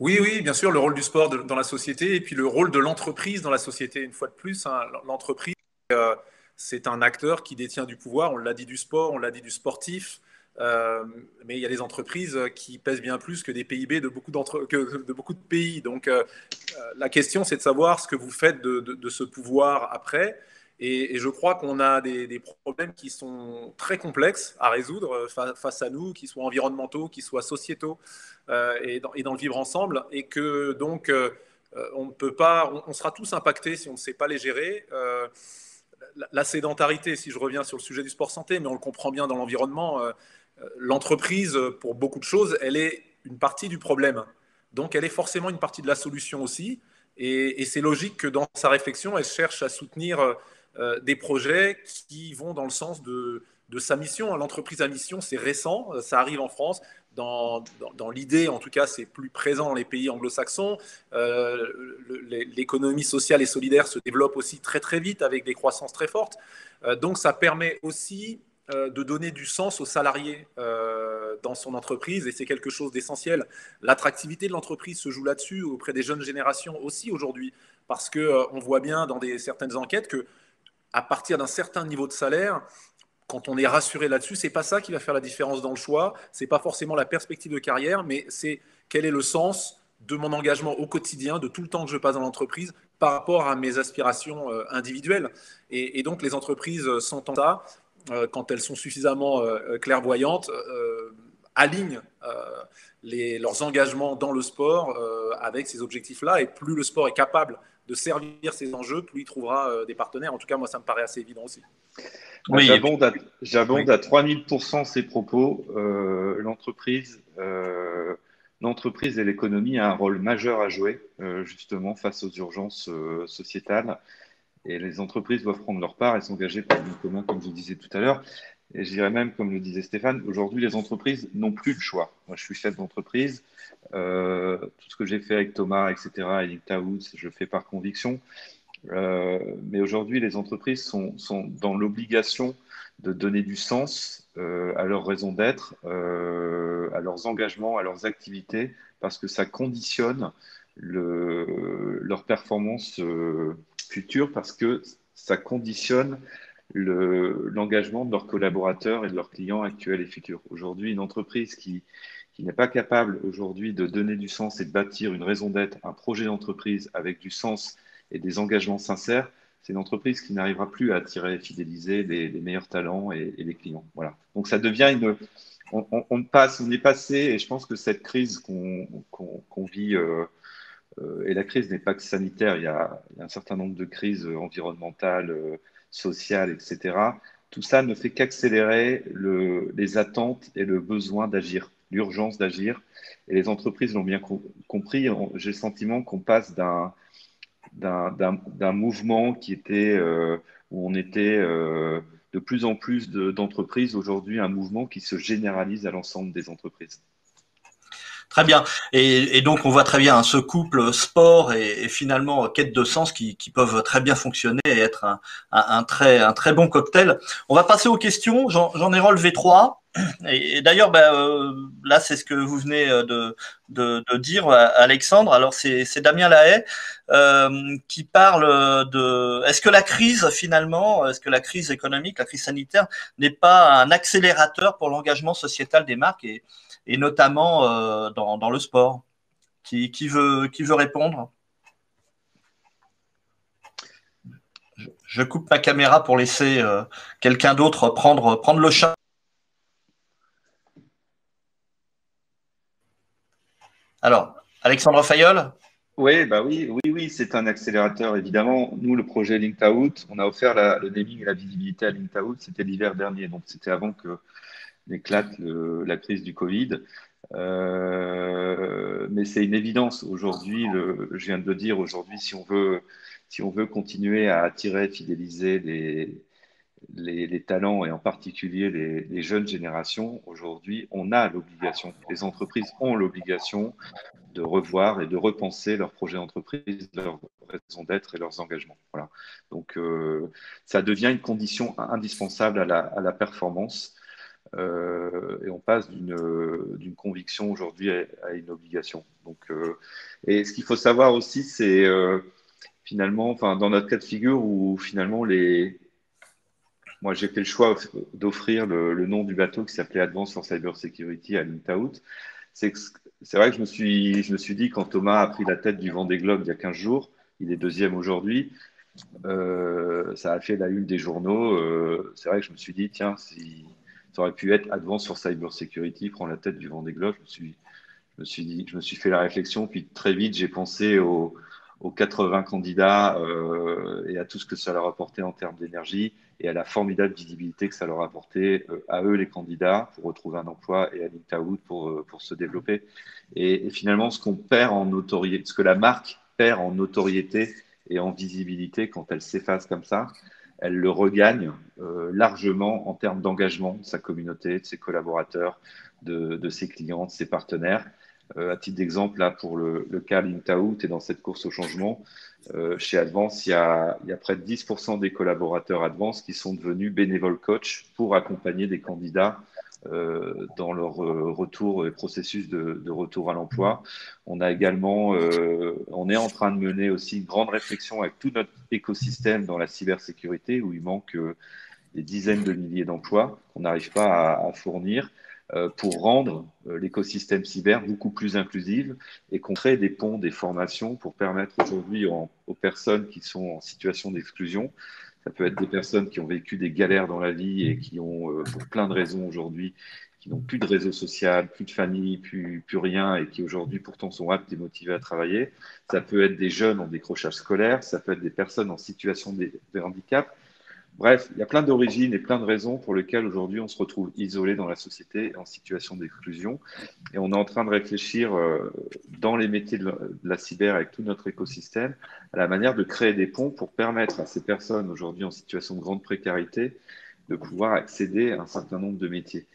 Oui, oui, bien sûr, le rôle du sport dans la société et puis le rôle de l'entreprise dans la société, une fois de plus. Hein, l'entreprise, c'est un acteur qui détient du pouvoir. On l'a dit du sport, on l'a dit du sportif. Mais il y a des entreprises qui pèsent bien plus que des PIB de beaucoup de pays. Donc, la question, c'est de savoir ce que vous faites de ce pouvoir après. Et je crois qu'on a des problèmes qui sont très complexes à résoudre face à nous, qui soient environnementaux, qui soient sociétaux, et dans le vivre ensemble. Et que donc, on ne peut pas, on sera tous impactés si on ne sait pas les gérer. La sédentarité, si je reviens sur le sujet du sport santé, mais on le comprend bien dans l'environnement, l'entreprise, pour beaucoup de choses, elle est une partie du problème. Donc, elle est forcément une partie de la solution aussi. Et c'est logique que dans sa réflexion, elle cherche à soutenir des projets qui vont dans le sens de sa mission. L'entreprise à mission, c'est récent, ça arrive en France. Dans l'idée, en tout cas, c'est plus présent dans les pays anglo-saxons. L'économie sociale et solidaire se développe aussi très très vite avec des croissances très fortes. Donc ça permet aussi de donner du sens aux salariés dans son entreprise, et c'est quelque chose d'essentiel. L'attractivité de l'entreprise se joue là-dessus auprès des jeunes générations aussi aujourd'hui, parce qu'on voit bien dans certaines enquêtes que à partir d'un certain niveau de salaire, quand on est rassuré là-dessus, c'est pas ça qui va faire la différence dans le choix. C'est pas forcément la perspective de carrière, mais c'est quel est le sens de mon engagement au quotidien, de tout le temps que je passe dans l'entreprise par rapport à mes aspirations individuelles. Et donc les entreprises sont en ça, quand elles sont suffisamment clairvoyantes, alignent leurs engagements dans le sport avec ces objectifs-là. Et plus le sport est capable de servir ces enjeux, plus il trouvera des partenaires. En tout cas, moi, ça me paraît assez évident aussi. Oui, j'abonde à 3000% ces propos. L'entreprise et l'économie a un rôle majeur à jouer, justement, face aux urgences sociétales. Et les entreprises doivent prendre leur part et s'engager pour le bien commun, comme je vous disais tout à l'heure. Et je dirais même, comme le disait Stéphane, aujourd'hui, les entreprises n'ont plus de choix. Moi, je suis chef d'entreprise. Tout ce que j'ai fait avec Thomas, etc., et Linked, je fais par conviction. Mais aujourd'hui, les entreprises sont dans l'obligation de donner du sens à leur raison d'être, à leurs engagements, à leurs activités, parce que ça conditionne leur performance future, parce que ça conditionne l'engagement de leurs collaborateurs et de leurs clients actuels et futurs. Aujourd'hui, une entreprise qui n'est pas capable aujourd'hui de donner du sens et de bâtir une raison d'être, un projet d'entreprise avec du sens et des engagements sincères, c'est une entreprise qui n'arrivera plus à attirer et fidéliser les meilleurs talents et les clients. Voilà. Donc ça devient on est passé, et je pense que cette crise qu'on vit, et la crise n'est pas que sanitaire, il y a un certain nombre de crises environnementales, sociales, etc. Tout ça ne fait qu'accélérer les attentes et le besoin d'agir, l'urgence d'agir. Et les entreprises l'ont bien compris. J'ai le sentiment qu'on passe d'un mouvement qui était où on était de plus en plus d'entreprises, aujourd'hui un mouvement qui se généralise à l'ensemble des entreprises. Très bien. Et donc, on voit très bien ce couple sport et finalement quête de sens qui peuvent très bien fonctionner et être un très bon cocktail. On va passer aux questions. J'en ai relevé 3. Et d'ailleurs, là, c'est ce que vous venez de dire, Alexandre. Alors, c'est Damien Lahaye qui parle de est-ce que la crise, finalement, est-ce que la crise économique, la crise sanitaire n'est pas un accélérateur pour l'engagement sociétal des marques et notamment dans le sport. Qui veut répondre? Je coupe ma caméra pour laisser quelqu'un d'autre prendre le champ. Alors, Alexandre Fayolle? Oui, c'est un accélérateur, évidemment. Nous, le projet Linked Out, on a offert le naming et la visibilité à Linked Out, c'était l'hiver dernier, donc c'était avant que n'éclate la crise du Covid. Mais c'est une évidence aujourd'hui, je viens de le dire aujourd'hui, si on veut continuer à attirer, fidéliser les talents et en particulier les jeunes générations, aujourd'hui, on a l'obligation, les entreprises ont l'obligation de revoir et de repenser leurs projets d'entreprise, leurs raisons d'être et leurs engagements. Voilà. Donc, ça devient une condition indispensable à la performance. Et on passe d'une conviction aujourd'hui à une obligation. Donc, et ce qu'il faut savoir aussi, c'est finalement, enfin, dans notre cas de figure où finalement moi j'ai fait le choix d'offrir le nom du bateau qui s'appelait Advance for Cyber Security à l'Intaout. C'est vrai que je me suis dit, quand Thomas a pris la tête du Vendée Globe il y a 15 jours, il est deuxième aujourd'hui, ça a fait la une des journaux. C'est vrai que je me suis dit, tiens, si ça aurait pu être Advance for Cyber Security, prend la tête du Vendée Globe, je me suis fait la réflexion, puis très vite j'ai pensé aux 80 candidats et à tout ce que ça leur apportait en termes d'énergie et à la formidable visibilité que ça leur apportait à eux, les candidats, pour retrouver un emploi et à l'Intaout pour se développer. Et finalement, ce qu'on perd en notoriété, ce que la marque perd en notoriété et en visibilité quand elle s'efface comme ça, elle le regagne largement en termes d'engagement de sa communauté, de ses collaborateurs, de ses clients, de ses partenaires. À titre d'exemple, là, pour le cas l'Intaout et dans cette course au changement, chez Advance, il y a près de 10% des collaborateurs Advance qui sont devenus bénévoles coach pour accompagner des candidats dans leur retour et processus de retour à l'emploi. On a également, on est en train de mener aussi une grande réflexion avec tout notre écosystème dans la cybersécurité où il manque des dizaines de milliers d'emplois qu'on n'arrive pas à fournir pour rendre l'écosystème cyber beaucoup plus inclusif et qu'on crée des ponts, des formations pour permettre aujourd'hui aux personnes qui sont en situation d'exclusion. Ça peut être des personnes qui ont vécu des galères dans la vie et qui ont, pour plein de raisons aujourd'hui, qui n'ont plus de réseau social, plus de famille, plus rien, et qui aujourd'hui pourtant sont aptes et motivés à travailler. Ça peut être des jeunes en décrochage scolaire, ça peut être des personnes en situation de handicap. Bref, il y a plein d'origines et plein de raisons pour lesquelles aujourd'hui on se retrouve isolé dans la société en situation d'exclusion. Et on est en train de réfléchir dans les métiers de la cyber avec tout notre écosystème à la manière de créer des ponts pour permettre à ces personnes aujourd'hui en situation de grande précarité de pouvoir accéder à un certain nombre de métiers.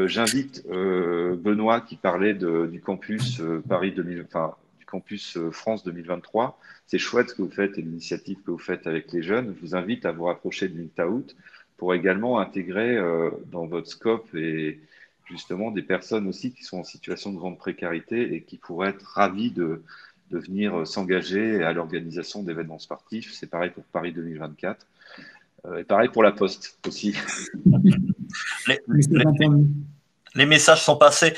J'invite Benoît qui parlait du campus Paris 2000, enfin, du campus France 2023. C'est chouette ce que vous faites et l'initiative que vous faites avec les jeunes. Je vous invite à vous rapprocher de l'Intaout pour également intégrer dans votre scope et justement des personnes aussi qui sont en situation de grande précarité et qui pourraient être ravies de venir s'engager à l'organisation d'événements sportifs. C'est pareil pour Paris 2024 et pareil pour la Poste aussi. Les messages sont passés.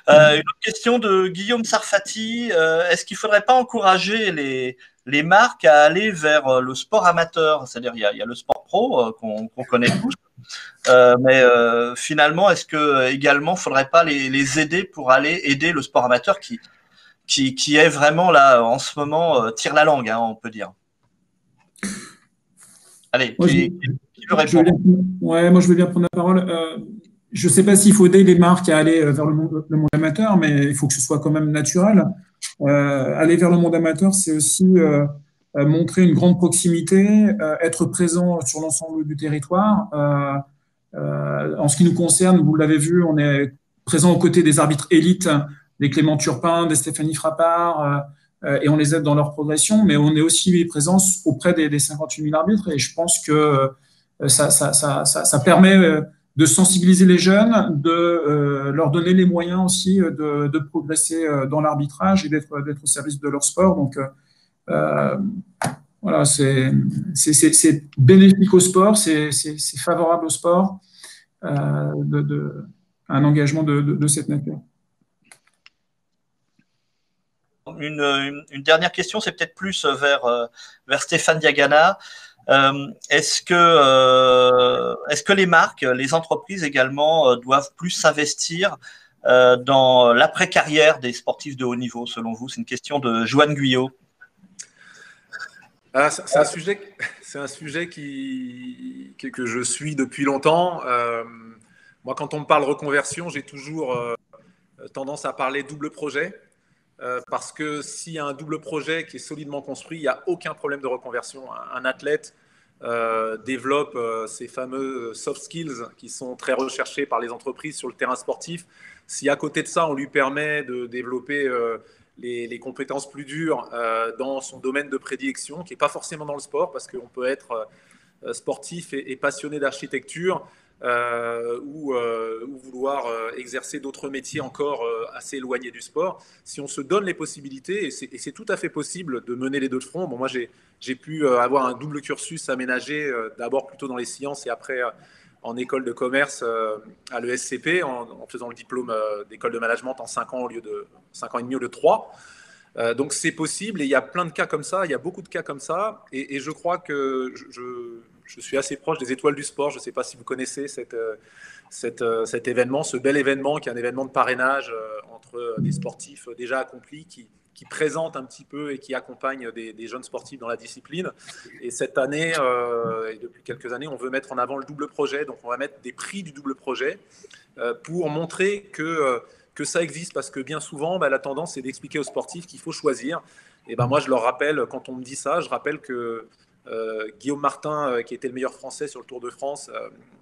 Une autre question de Guillaume Sarfati. Est-ce qu'il ne faudrait pas encourager les marques à aller vers le sport amateur? C'est-à-dire, il y a le sport pro qu'on connaît tous. Mais finalement, est-ce que également, il ne faudrait pas les aider pour aller aider le sport amateur qui est vraiment là, en ce moment, tire la langue, hein, on peut dire. Allez, qui veut répondre? Moi, je veux bien prendre la parole. Je ne sais pas s'il faut aider les marques à aller vers le monde amateur, mais il faut que ce soit quand même naturel. Aller vers le monde amateur, c'est aussi montrer une grande proximité, être présent sur l'ensemble du territoire. En ce qui nous concerne, vous l'avez vu, on est présent aux côtés des arbitres élites, des Clément Turpin, des Stéphanie Frappard, et on les aide dans leur progression, mais on est aussi présent auprès des 58 000 arbitres, et je pense que ça permet de sensibiliser les jeunes, de leur donner les moyens aussi de progresser dans l'arbitrage et d'être au service de leur sport. Donc, voilà, c'est bénéfique au sport, c'est favorable au sport, un engagement de cette nature. Une dernière question, c'est peut-être plus vers Stéphane Diagana. Est-ce que les marques, les entreprises également doivent plus s'investir dans l'après-carrière des sportifs de haut niveau, selon vous? C'est une question de Joanne Guyot. C'est un sujet que je suis depuis longtemps. Moi, quand on me parle reconversion, j'ai toujours tendance à parler double projet. Parce que s'il y a un double projet qui est solidement construit, il n'y a aucun problème de reconversion. Un athlète développe ces fameux soft skills qui sont très recherchés par les entreprises sur le terrain sportif, si à côté de ça, on lui permet de développer les compétences plus dures dans son domaine de prédilection, qui n'est pas forcément dans le sport, parce qu'on peut être sportif et passionné d'architecture, ou vouloir exercer d'autres métiers encore assez éloignés du sport. Si on se donne les possibilités, et c'est tout à fait possible de mener les deux de front. Bon, moi, j'ai pu avoir un double cursus aménagé, d'abord plutôt dans les sciences et après en école de commerce à l'ESCP, en faisant le diplôme d'école de management en 5 ans au lieu de 5 ans et demi au lieu de 3. Donc c'est possible, et il y a plein de cas comme ça, il y a beaucoup de cas comme ça, et je crois que je suis assez proche des étoiles du sport. Je ne sais pas si vous connaissez cet événement, ce bel événement qui est un événement de parrainage entre des sportifs déjà accomplis qui présentent un petit peu et qui accompagnent des jeunes sportifs dans la discipline. Et cette année, et depuis quelques années, on veut mettre en avant le double projet. Donc on va mettre des prix du double projet pour montrer que ça existe, parce que bien souvent, la tendance, c'est d'expliquer aux sportifs qu'il faut choisir. Et moi, je leur rappelle, quand on me dit ça, je rappelle que Guillaume Martin, qui était le meilleur français sur le Tour de France,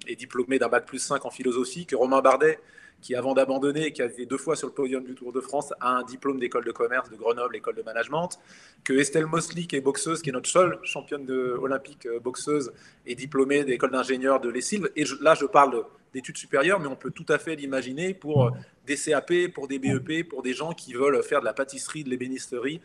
est diplômé d'un bac+5 en philosophie, que Romain Bardet, qui avant d'abandonner, qui a été 2 fois sur le podium du Tour de France, a un diplôme d'école de commerce de Grenoble, école de management, que Estelle Mosley, qui est boxeuse, qui est notre seule championne olympique boxeuse, est diplômée d'école d'ingénieur de l'ESILV. Et là, je parle d'études supérieures, mais on peut tout à fait l'imaginer pour des CAP, pour des BEP, pour des gens qui veulent faire de la pâtisserie, de l'ébénisterie,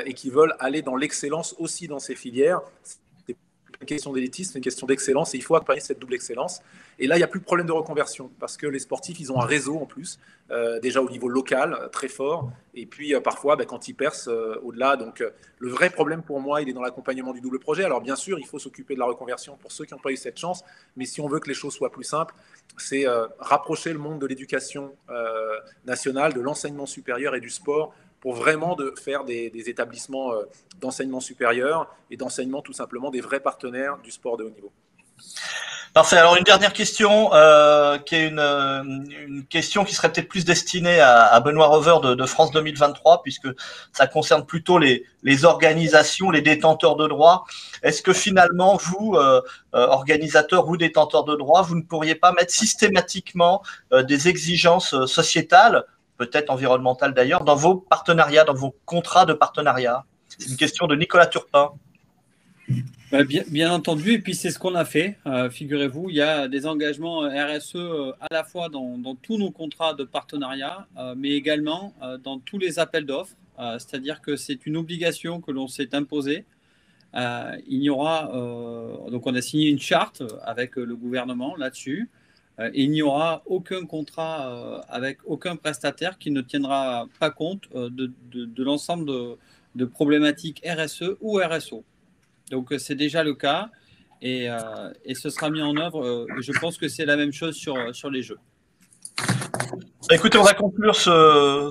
et qui veulent aller dans l'excellence aussi dans ces filières. C'est une question d'élitisme, c'est une question d'excellence, et il faut accompagner cette double excellence. Et là, il n'y a plus de problème de reconversion, parce que les sportifs, ils ont un réseau en plus, déjà au niveau local, très fort, et puis parfois, quand ils percent au-delà. Donc le vrai problème pour moi, il est dans l'accompagnement du double projet. Alors bien sûr, il faut s'occuper de la reconversion pour ceux qui n'ont pas eu cette chance, mais si on veut que les choses soient plus simples, c'est rapprocher le monde de l'éducation nationale, de l'enseignement supérieur et du sport, pour vraiment faire des établissements d'enseignement supérieur et d'enseignement tout simplement des vrais partenaires du sport de haut niveau. Parfait. Alors une dernière question, qui est une question qui serait peut-être plus destinée à Benoît Rover de France 2023, puisque ça concerne plutôt les organisations, les détenteurs de droits. Est-ce que finalement, vous, organisateurs ou détenteurs de droits, vous ne pourriez pas mettre systématiquement des exigences sociétales, peut-être environnementales d'ailleurs, dans vos partenariats, dans vos contrats de partenariat? C'est une question de Nicolas Turpin. Bien entendu, et puis c'est ce qu'on a fait. Figurez-vous, il y a des engagements RSE à la fois dans tous nos contrats de partenariat, mais également dans tous les appels d'offres. C'est-à-dire que c'est une obligation que l'on s'est imposée. Il y aura, donc on a signé une charte avec le gouvernement là-dessus. Et il n'y aura aucun contrat avec aucun prestataire qui ne tiendra pas compte de l'ensemble de problématiques RSE ou RSO. Donc c'est déjà le cas, et ce sera mis en œuvre. Je pense que c'est la même chose sur les jeux. Écoutez, on va conclure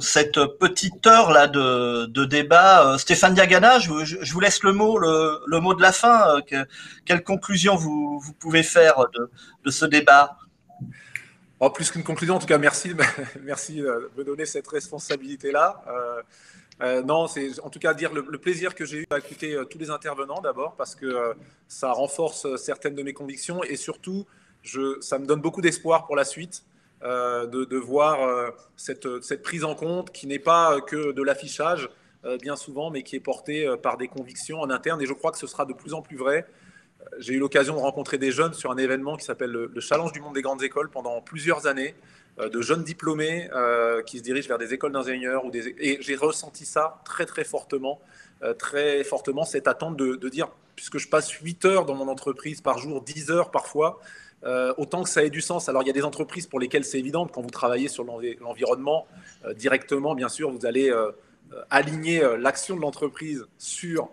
cette petite heure là de débat. Stéphane Diagana, je vous laisse le mot de la fin. Quelle conclusion vous pouvez faire de ce débat? Plus qu'une conclusion, en tout cas, merci de me donner cette responsabilité-là. Non, c'est en tout cas dire le plaisir que j'ai eu à écouter tous les intervenants d'abord, parce que ça renforce certaines de mes convictions, et surtout, ça me donne beaucoup d'espoir pour la suite, de voir cette prise en compte qui n'est pas que de l'affichage, bien souvent, mais qui est portée par des convictions en interne, et je crois que ce sera de plus en plus vrai. J'ai eu l'occasion de rencontrer des jeunes sur un événement qui s'appelle le Challenge du monde des grandes écoles pendant plusieurs années, de jeunes diplômés qui se dirigent vers des écoles d'ingénieurs. Et j'ai ressenti ça très fortement, cette attente de dire, puisque je passe 8 heures dans mon entreprise par jour, 10 heures parfois, autant que ça ait du sens. Alors il y a des entreprises pour lesquelles c'est évident, quand vous travaillez sur l'environnement, directement, bien sûr, vous allez aligner l'action de l'entreprise sur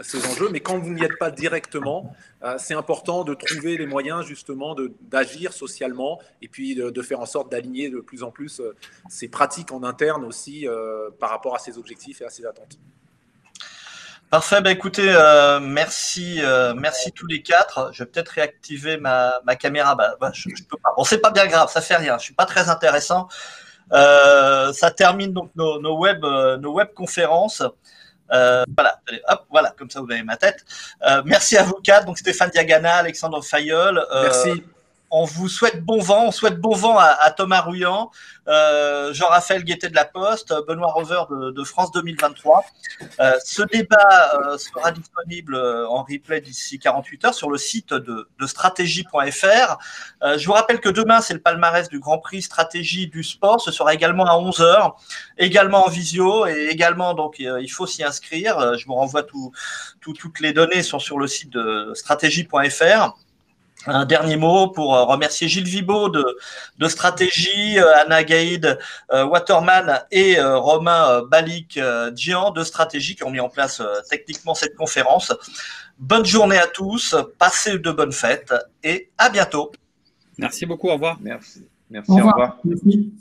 ces enjeux, mais quand vous n'y êtes pas directement, c'est important de trouver les moyens justement d'agir socialement, et puis de faire en sorte d'aligner de plus en plus ces pratiques en interne aussi par rapport à ces objectifs et à ces attentes. Parfait, écoutez, merci tous les quatre. Je vais peut-être réactiver ma caméra. Je peux pas. Bon, c'est pas bien grave, ça fait rien. Je suis pas très intéressant. Ça termine donc nos web conférences. Voilà, allez, hop, voilà, comme ça vous avez ma tête. Merci à vous quatre, donc Stéphane Diagana, Alexandre Fayolle. Merci. On vous souhaite bon vent. On souhaite bon vent à Thomas Rouillant, Jean-Raphaël Guettet de La Poste, Benoît Rover de France 2023. Ce débat sera disponible en replay d'ici 48 heures sur le site de stratégie.fr. Je vous rappelle que demain, c'est le palmarès du Grand Prix Stratégie du sport. Ce sera également à 11 heures, également en visio et également, donc, il faut s'y inscrire. Je vous renvoie toutes les données sont sur le site de stratégie.fr. Un dernier mot pour remercier Gilles Vibaud de Stratégie, Anna Gaïd Waterman et Romain Balik-Dian de Stratégie qui ont mis en place techniquement cette conférence. Bonne journée à tous, passez de bonnes fêtes et à bientôt. Merci beaucoup, au revoir. Merci, Au revoir. au revoir. Merci.